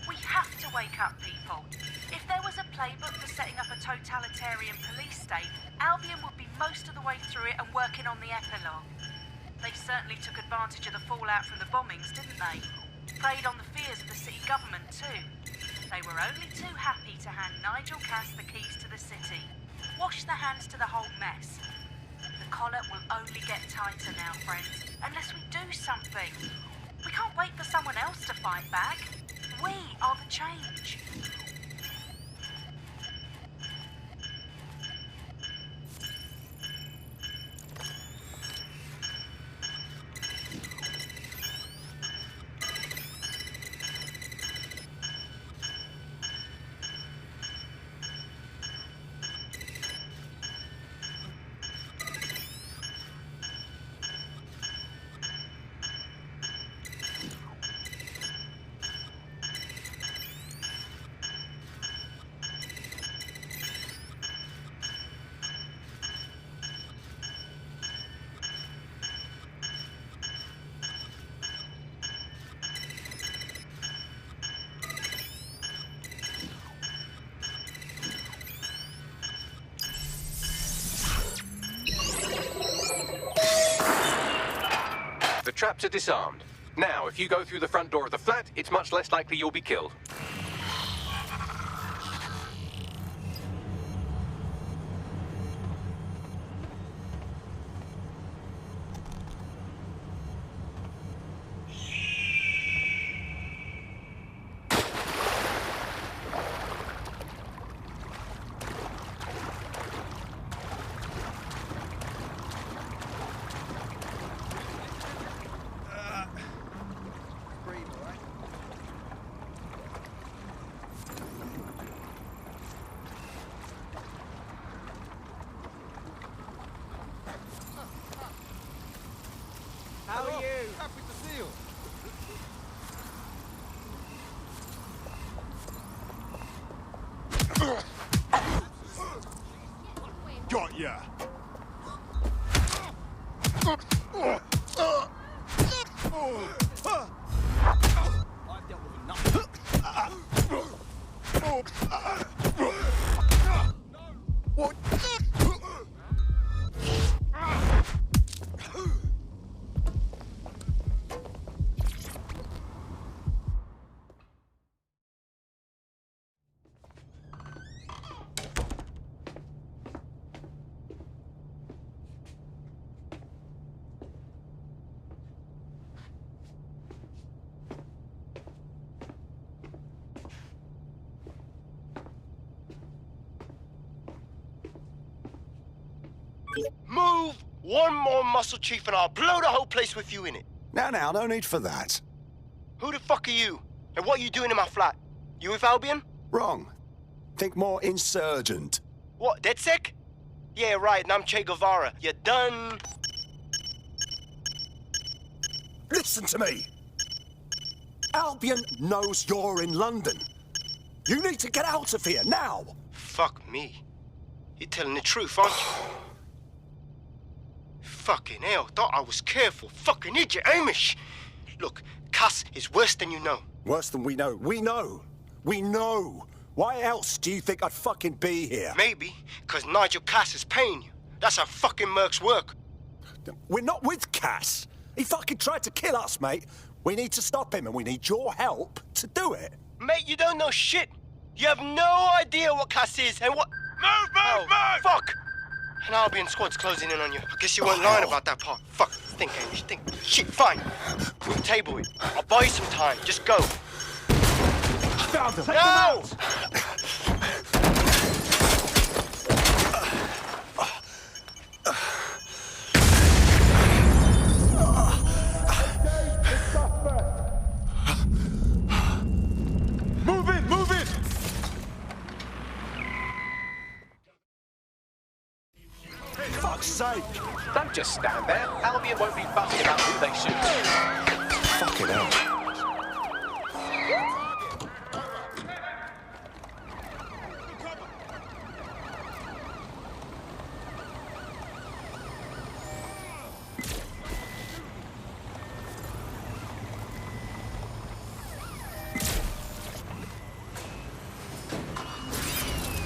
We have to wake up people. If there was a playbook for setting up a totalitarian police state, Albion would be most of the way through it and working on the epilogue. They certainly took advantage of the fallout from the bombings, didn't they? Preyed on the fears of the city government, too. They were only too happy to hand Nigel Cass the keys to the city. Wash the hands to the whole mess. The collar will only get tighter now, friends, unless we do something. We can't wait for someone else to fight back. We are the change. The traps are disarmed. Now, if you go through the front door of the flat, it's much less likely you'll be killed. How are you? Happy to see you. Got ya! I've dealt with enough. What? Move one more muscle, Chief, and I'll blow the whole place with you in it. Now, no need for that. Who the fuck are you? And what are you doing in my flat? You with Albion? Wrong. Think more insurgent. What, DedSec? Yeah, right, and I'm Che Guevara. You done? Listen to me! Albion knows you're in London. You need to get out of here, now! Fuck me. You're telling the truth, aren't you? Fucking hell, thought I was careful. Fucking idiot, Amish! Look, Cass is worse than you know. Worse than we know. We know! We know! Why else do you think I'd fucking be here? Maybe, because Nigel Cass is paying you. That's how fucking mercs work. We're not with Cass. He fucking tried to kill us, mate. We need to stop him, and we need your help to do it. Mate, you don't know shit. You have no idea what Cass is and what... Move! Fuck! An Albion squad's closing in on you. I guess you weren't lying about that part. Fuck, think, Amish, think. Shit, fine. We'll table it. I'll buy you some time. Just go. Found him. No! Move it! Fuck fuck's sake! Don't just stand there. Albion won't be fussy about who they shoot. Fuck it out.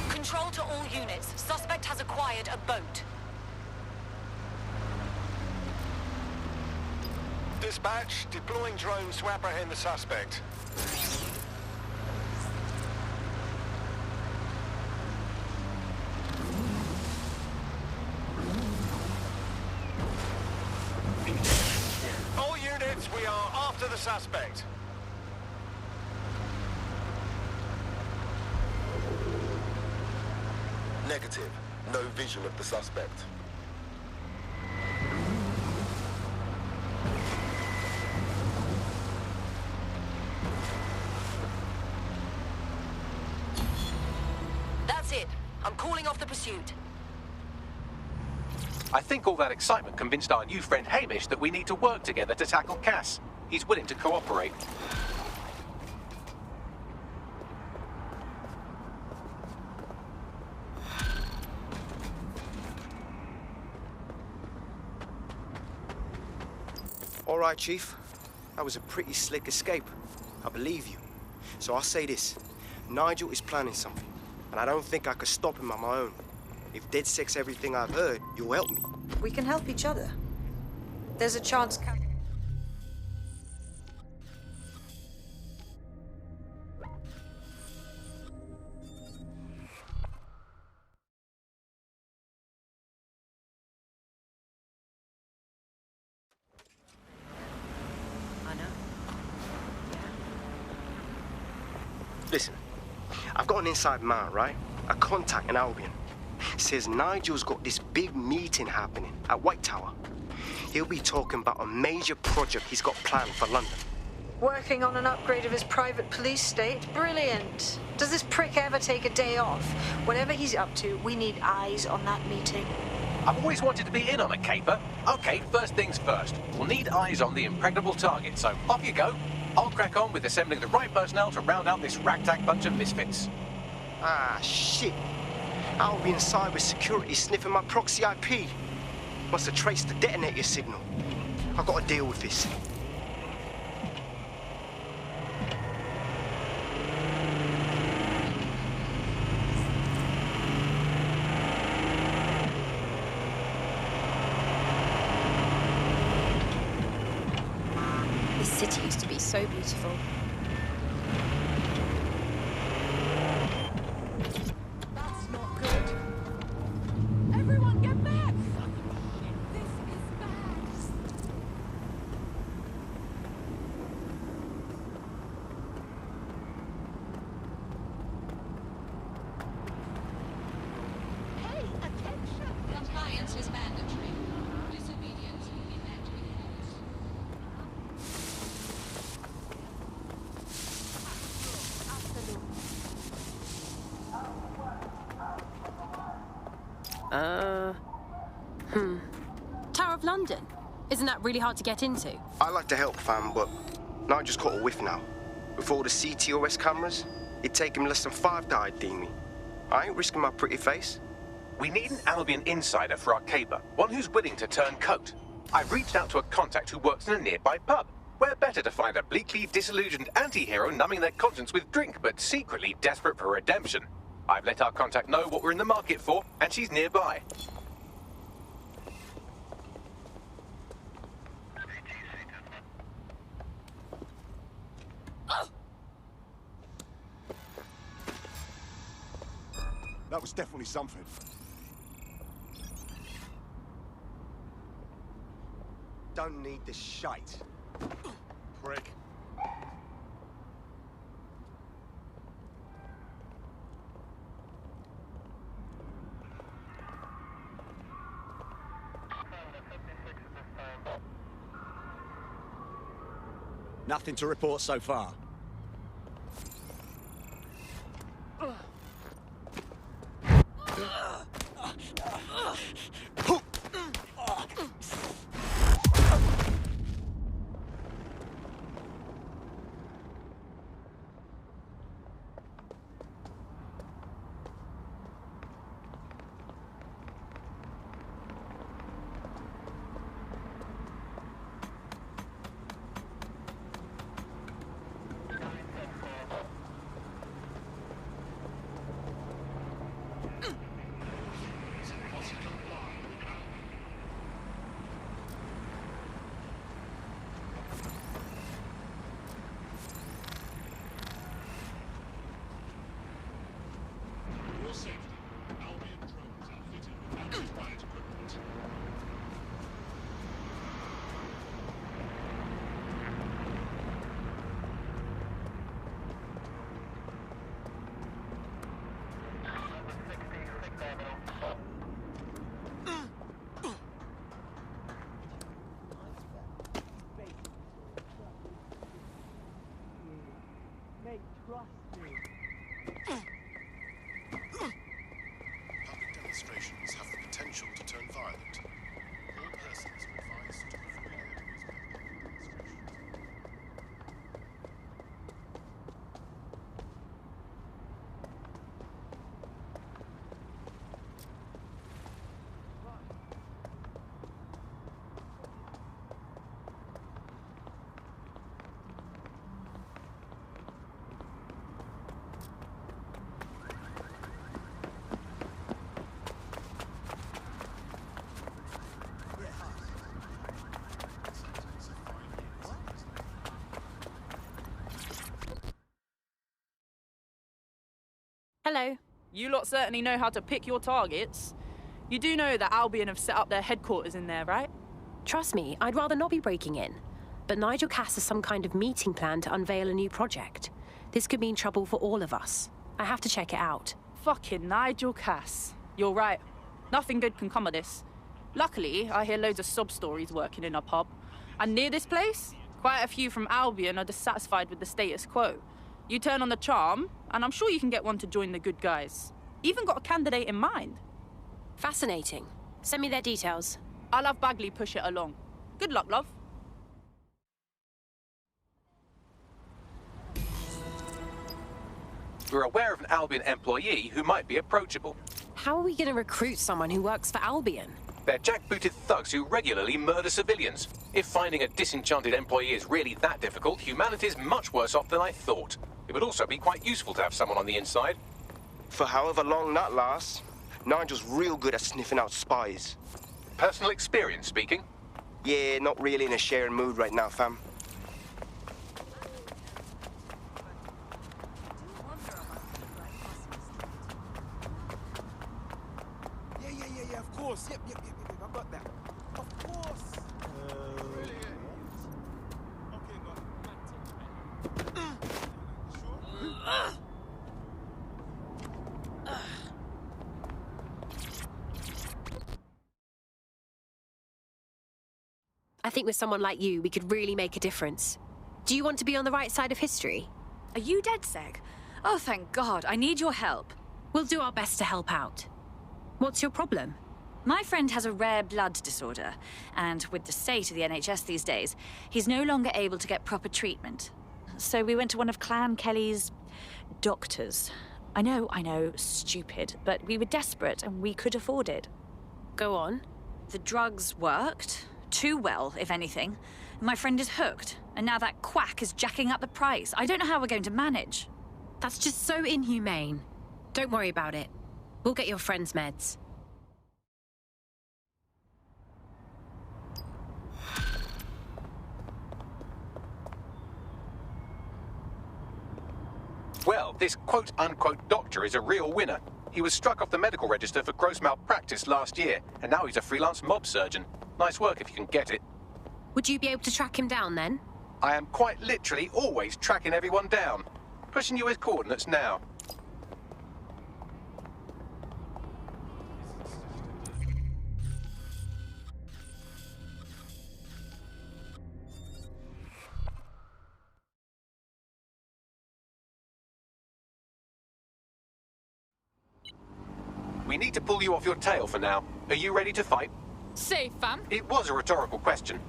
Control to all units. Suspect has acquired a boat. Dispatch, deploying drones to apprehend the suspect. All units, we are after the suspect. Negative. No visual of the suspect. That's it. I'm calling off the pursuit. I think all that excitement convinced our new friend Hamish that we need to work together to tackle Cass. He's willing to cooperate. All right, Chief. That was a pretty slick escape. I believe you. So I'll say this. Nigel is planning something, and I don't think I could stop him on my own. If DedSec's everything I've heard, you'll help me. We can help each other. There's a chance. Listen, I've got an inside man, right? A contact in Albion. Says Nigel's got this big meeting happening at White Tower. He'll be talking about a major project he's got planned for London. Working on an upgrade of his private police state? Brilliant. Does this prick ever take a day off? Whatever he's up to, we need eyes on that meeting. I've always wanted to be in on a caper. Okay, first things first. We'll need eyes on the impregnable target, so off you go. I'll crack on with assembling the right personnel to round out this ragtag bunch of misfits. Ah, shit. Albion cyber security sniffing my proxy IP. Must have traced the detonator signal. I've got to deal with this. This city used to be so beautiful. That's not good. Everyone get back! This is bad. Pay attention! Compliance is mandatory. Disobedience will be met with force. Tower of London? Isn't that really hard to get into? I like to help, fam, but Nigel's caught a whiff now. With all the CTOS cameras, it'd take him less than 5 to ID me. I ain't risking my pretty face. We need an Albion insider for our caper, one who's willing to turn coat. I've reached out to a contact who works in a nearby pub. Where better to find a bleakly disillusioned anti-hero numbing their conscience with drink, but secretly desperate for redemption. I've let our contact know what we're in the market for, and she's nearby. That was definitely something. Don't need this shite. Prick. Nothing to report so far. Hello. You lot certainly know how to pick your targets. You do know that Albion have set up their headquarters in there, right? Trust me, I'd rather not be breaking in. But Nigel Cass has some kind of meeting plan to unveil a new project. This could mean trouble for all of us. I have to check it out. Fucking Nigel Cass. You're right. Nothing good can come of this. Luckily, I hear loads of sob stories working in a pub. And near this place, quite a few from Albion are dissatisfied with the status quo. You turn on the charm, and I'm sure you can get one to join the good guys. Even got a candidate in mind. Fascinating. Send me their details. I'll have Bagley push it along. Good luck, love. We're aware of an Albion employee who might be approachable. How are we going to recruit someone who works for Albion? They're jackbooted thugs who regularly murder civilians. If finding a disenchanted employee is really that difficult, humanity's much worse off than I thought. It would also be quite useful to have someone on the inside. For however long that lasts, Nigel's real good at sniffing out spies. Personal experience speaking? Yeah, not really in a sharing mood right now, fam. Yeah, of course. Yep, I got that. Of course. I think with someone like you, we could really make a difference. Do you want to be on the right side of history? Are you DedSec? Oh, thank God. I need your help. We'll do our best to help out. What's your problem? My friend has a rare blood disorder, and with the state of the NHS these days, he's no longer able to get proper treatment. So we went to one of Clan Kelly's doctors. I know, stupid, but we were desperate and we could afford it. Go on. The drugs worked. Too well, if anything. My friend is hooked, and now that quack is jacking up the price. I don't know how we're going to manage. That's just so inhumane. Don't worry about it. We'll get your friend's meds. Well, this quote-unquote doctor is a real winner. He was struck off the medical register for gross malpractice last year, and now he's a freelance mob surgeon. Nice work if you can get it. Would you be able to track him down then? I am quite literally always tracking everyone down. Pushing you his coordinates now. We need to pull you off your tail for now. Are you ready to fight? Safe, fam. It was a rhetorical question.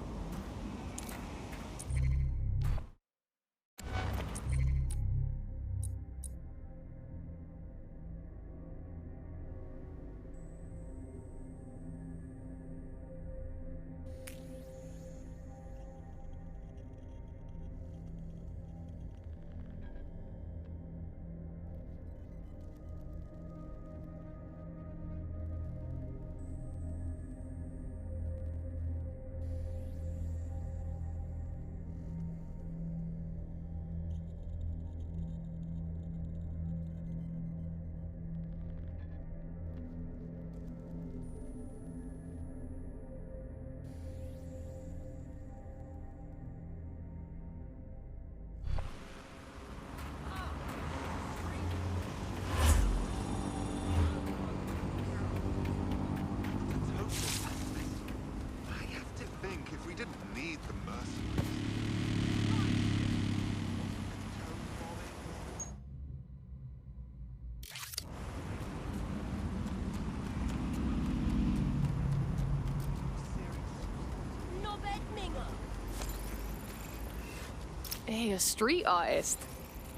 Hey, a street artist.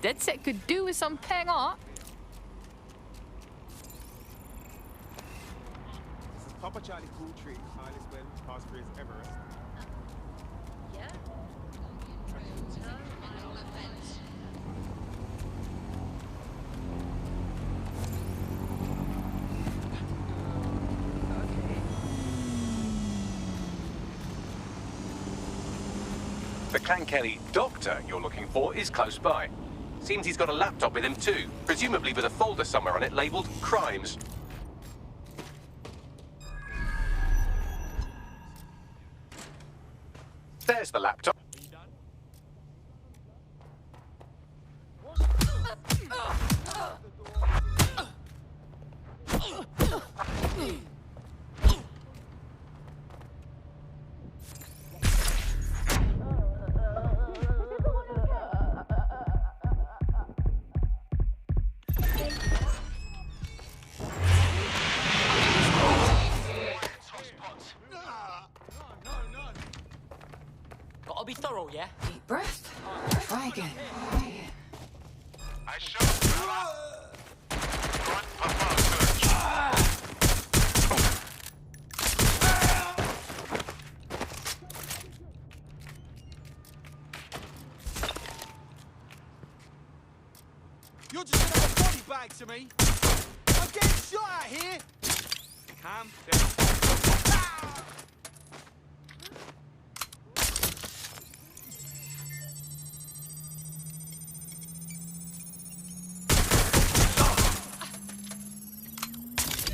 DedSec could do with some peng art. This is Papa Charlie Cool Tree, highest well, prosperous Everest. The Clan Kelly doctor you're looking for is close by. Seems he's got a laptop with him too, presumably with a folder somewhere on it labelled Crimes. There's the laptop. Gotta be thorough, yeah? Deep breath. Try again. I showed you. Front papa search. You're just gonna have a body bag to me. I'm getting shot out here. Calm down.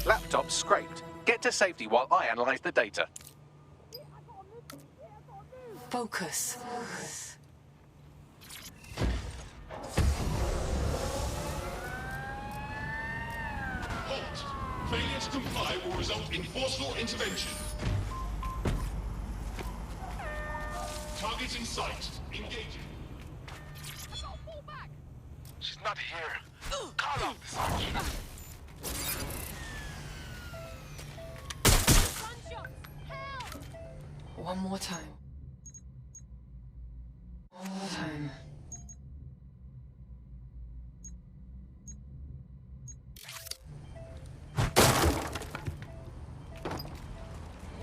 Laptop scraped. Get to safety while I analyse the data. Focus. Halt! Failure to comply will result in forceful intervention. Target in sight. Engaging. She's not here. Call off this option. One more time. One more time.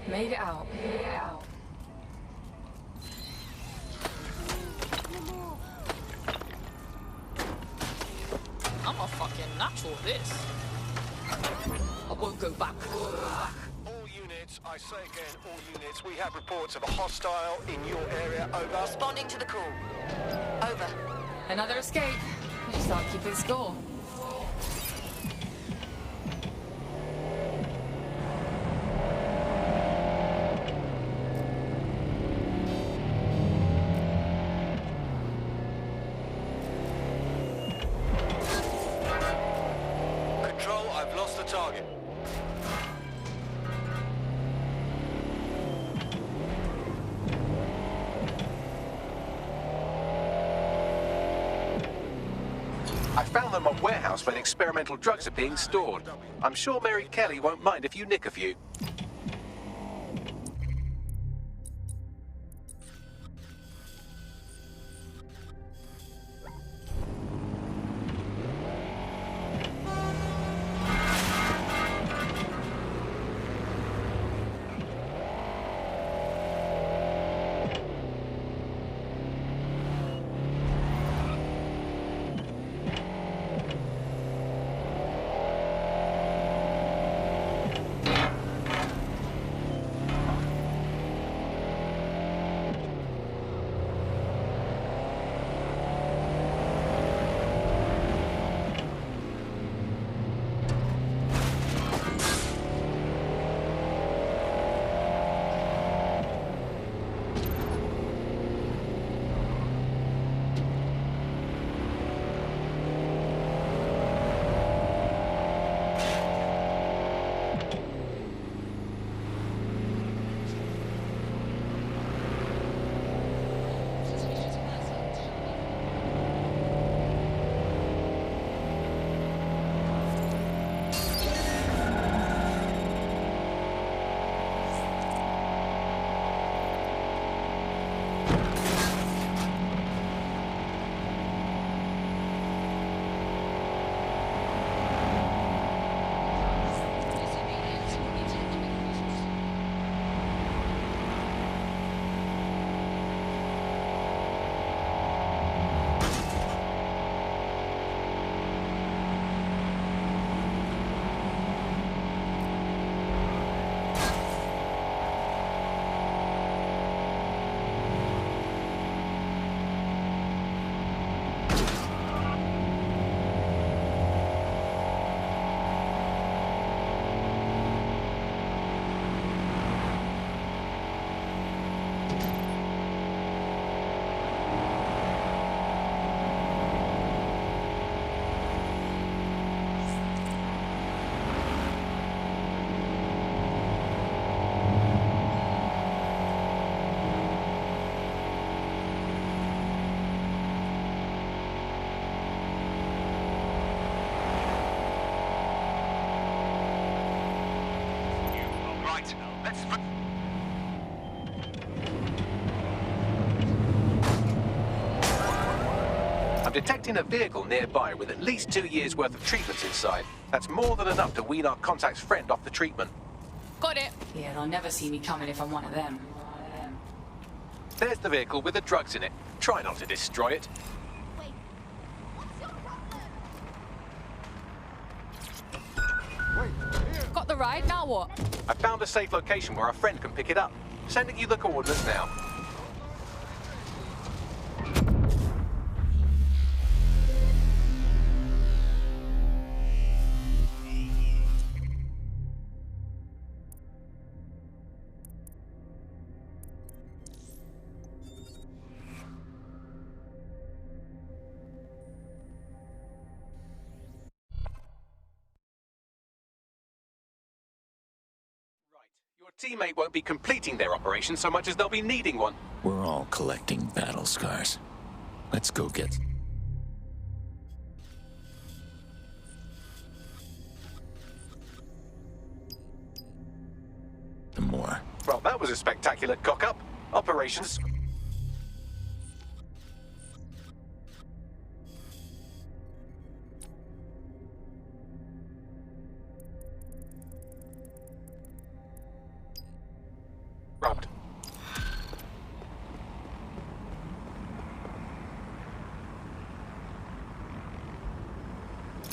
Made it out. Made it out. I'm a fucking natural at this. I won't go back. All units, I say again, all units, we have reports of a hostile in your area. Over. Responding to the call. Over. Another escape. I just start keeping score. Control, I've lost the target. I found them a warehouse where experimental drugs are being stored. I'm sure Mary Kelly won't mind if you nick a few. Right, let's... I'm detecting a vehicle nearby with at least 2 years' worth of treatments inside. That's more than enough to wean our contact's friend off the treatment. Got it. Yeah, they'll never see me coming if I'm one of them. There's the vehicle with the drugs in it. Try not to destroy it. Got the ride, now what? I found a safe location where our friend can pick it up. Sending you the coordinates now. Your teammate won't be completing their operation so much as they'll be needing one. We're all collecting battle scars. Let's go get... some more. Well, that was a spectacular cock-up. Operations... Rubbed.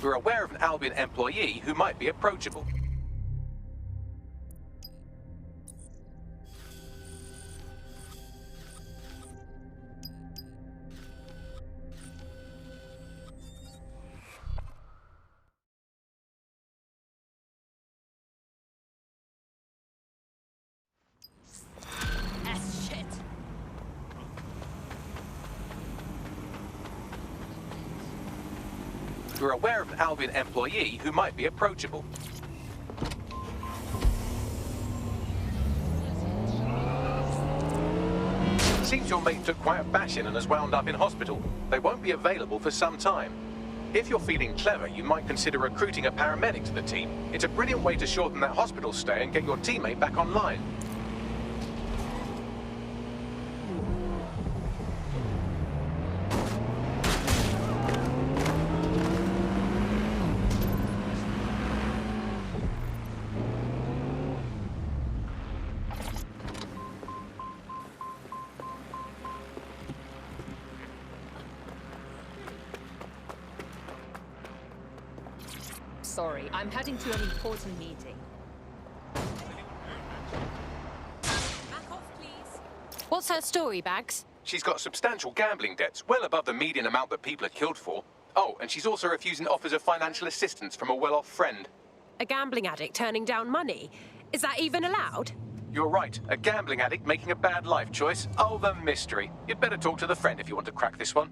We're aware of an Albion employee who might be approachable. We're aware of an Albion employee who might be approachable. Seems your mate took quite a bashing and has wound up in hospital. They won't be available for some time. If you're feeling clever, you might consider recruiting a paramedic to the team. It's a brilliant way to shorten that hospital stay and get your teammate back online. Sorry, I'm heading to an important meeting. Back off, please. What's her story, Bags? She's got substantial gambling debts, well above the median amount that people are killed for. Oh, and she's also refusing offers of financial assistance from a well-off friend. A gambling addict turning down money? Is that even allowed? You're right. A gambling addict making a bad life choice. Oh, the mystery. You'd better talk to the friend if you want to crack this one.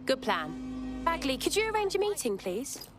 Good plan. Bagley, could you arrange a meeting, please?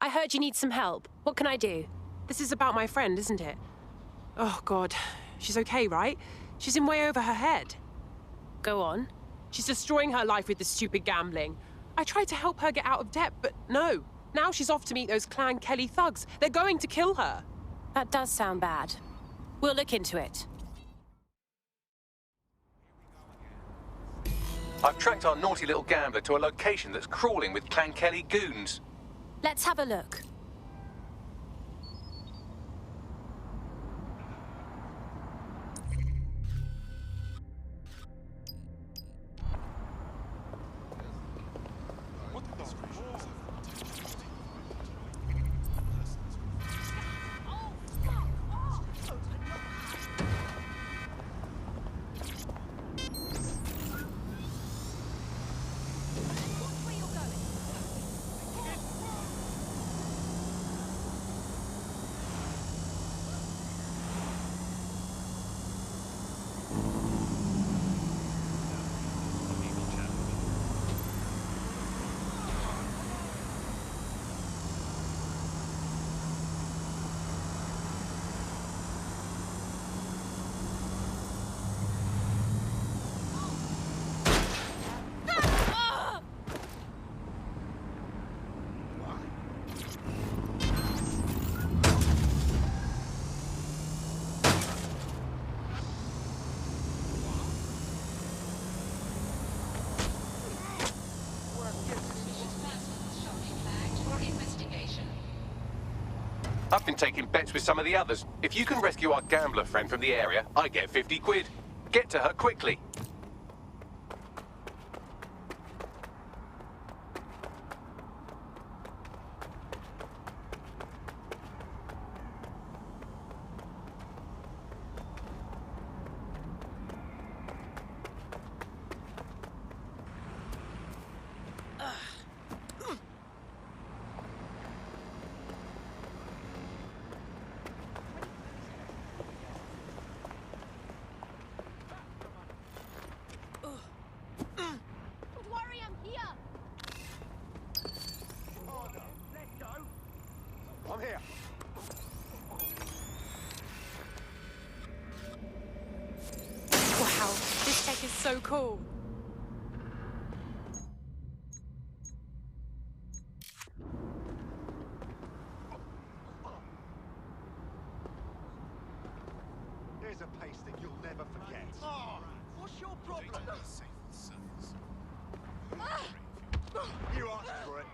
I heard you need some help. What can I do? This is about my friend, isn't it? Oh, God. She's okay, right? She's in way over her head. Go on. She's destroying her life with this stupid gambling. I tried to help her get out of debt, but no. Now she's off to meet those Clan Kelly thugs. They're going to kill her. That does sound bad. We'll look into it. I've tracked our naughty little gambler to a location that's crawling with Clan Kelly goons. Let's have a look. I've been taking bets with some of the others. If you can rescue our gambler friend from the area, I get 50 quid. Get to her quickly. I'm here. Wow, this tech is so cool. Here's a pace that you'll never forget. Oh, what's your problem? You asked for it.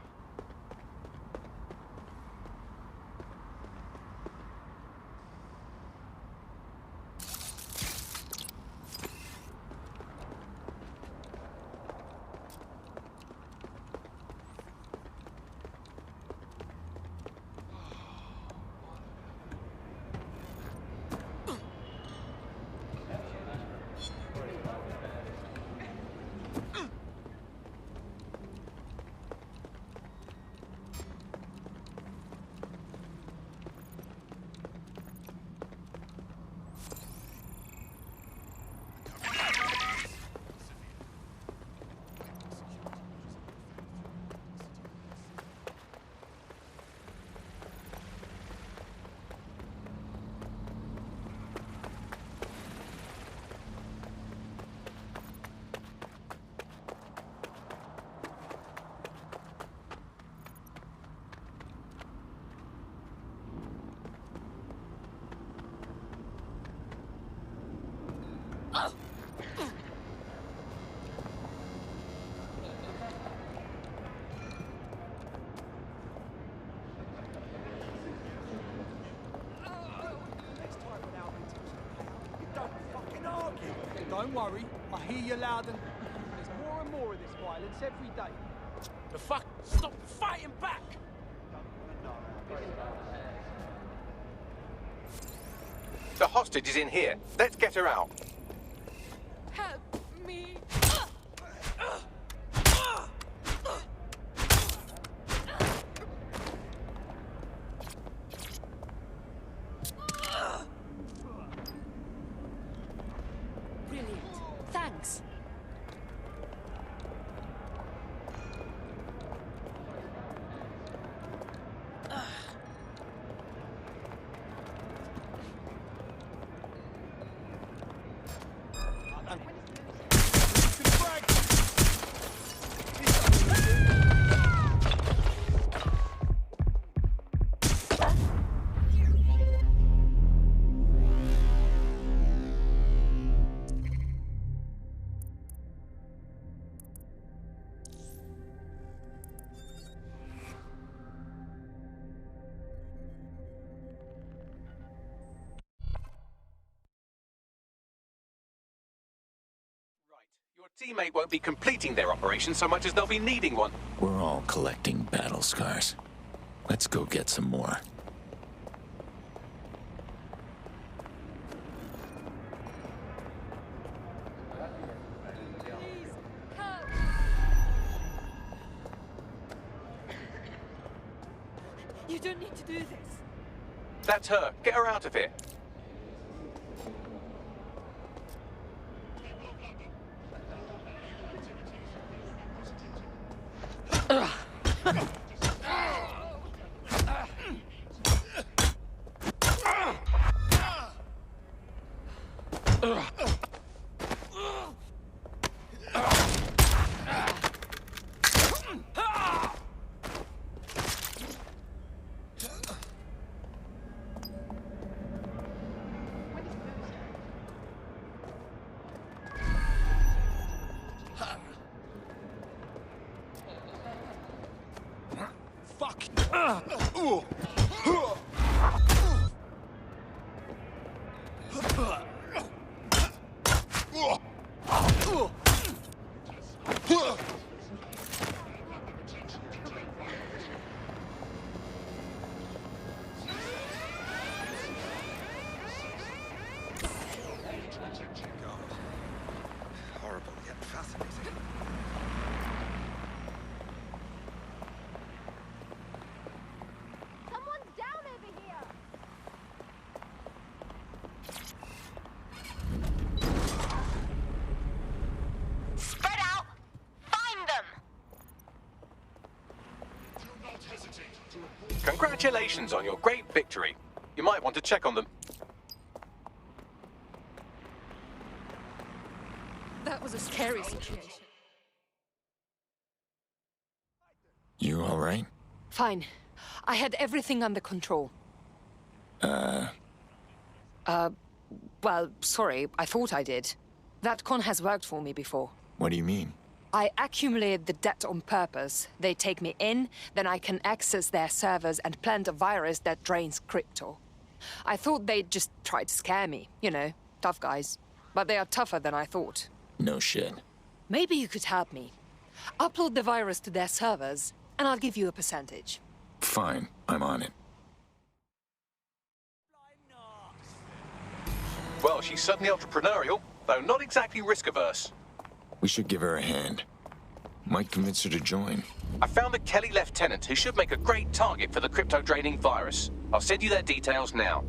Don't worry, I hear you loud and... There's more and more of this violence every day. The fuck... Stop fighting back! The hostage is in here. Let's get her out. Help me! Brilliant. Thanks. Teammate won't be completing their operation so much as they'll be needing one. We're all collecting battle scars. Let's go get some more. You don't need to do this. That's her. Get her out of here. Horrible yet fascinating. Someone's down over here! Spread out! Find them! Do not hesitate to report. Congratulations on your great victory. You might want to check on them. That was a scary situation. You all right? Fine. I had everything under control. Well, sorry, I thought I did. That con has worked for me before. What do you mean? I accumulate the debt on purpose. They take me in, then I can access their servers and plant a virus that drains crypto. I thought they'd just try to scare me, you know, tough guys. But they are tougher than I thought. No shit. Maybe you could help me. Upload the virus to their servers, and I'll give you a percentage. Fine, I'm on it. Well, she's certainly entrepreneurial, though not exactly risk-averse. We should give her a hand. Might convince her to join. I found the Kelly lieutenant who should make a great target for the crypto-draining virus. I'll send you their details now.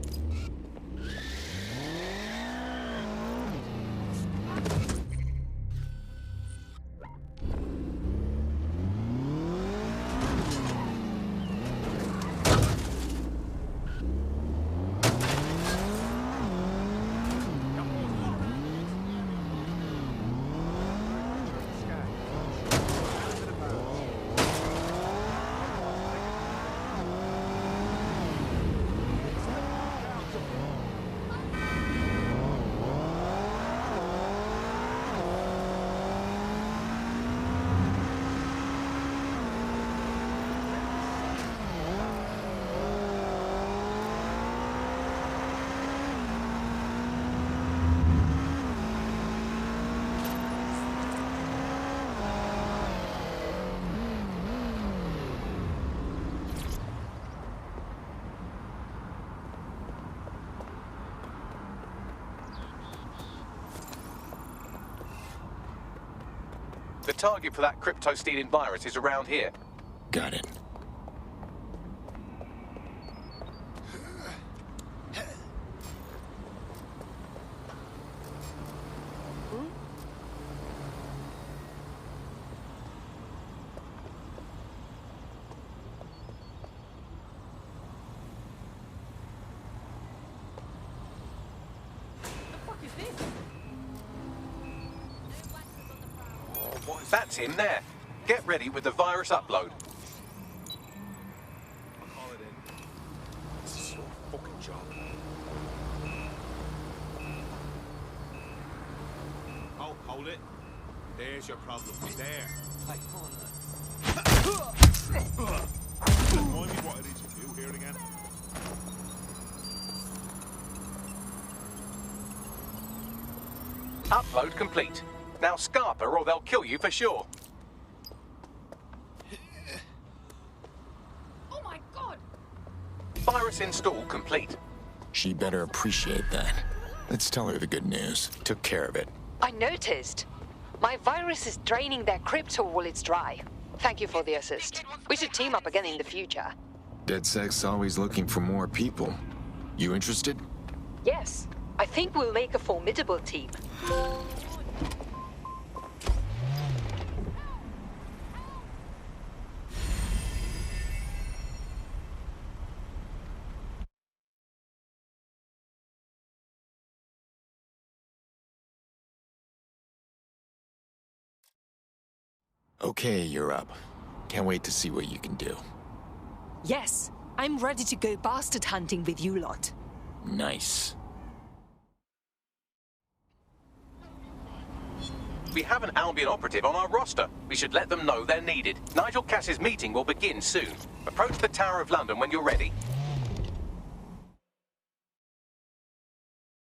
The target for that crypto-stealing virus is around here. Got it. That's him there. Get ready with the virus upload. Call it in. This is your fucking job. Oh, hold it. There's your problem. There. Remind me what it is you do here again. Upload complete. Now scarper or they'll kill you for sure. Oh my god! Virus install complete. She better appreciate that. Let's tell her the good news. Took care of it. I noticed. My virus is draining their crypto while it's dry. Thank you for the assist. We should team up again in the future. DedSec's always looking for more people. You interested? Yes. I think we'll make a formidable team. Okay, you're up. Can't wait to see what you can do. Yes, I'm ready to go bastard hunting with you lot. Nice. We have an Albion operative on our roster. We should let them know they're needed. Nigel Cass's meeting will begin soon. Approach the Tower of London when you're ready.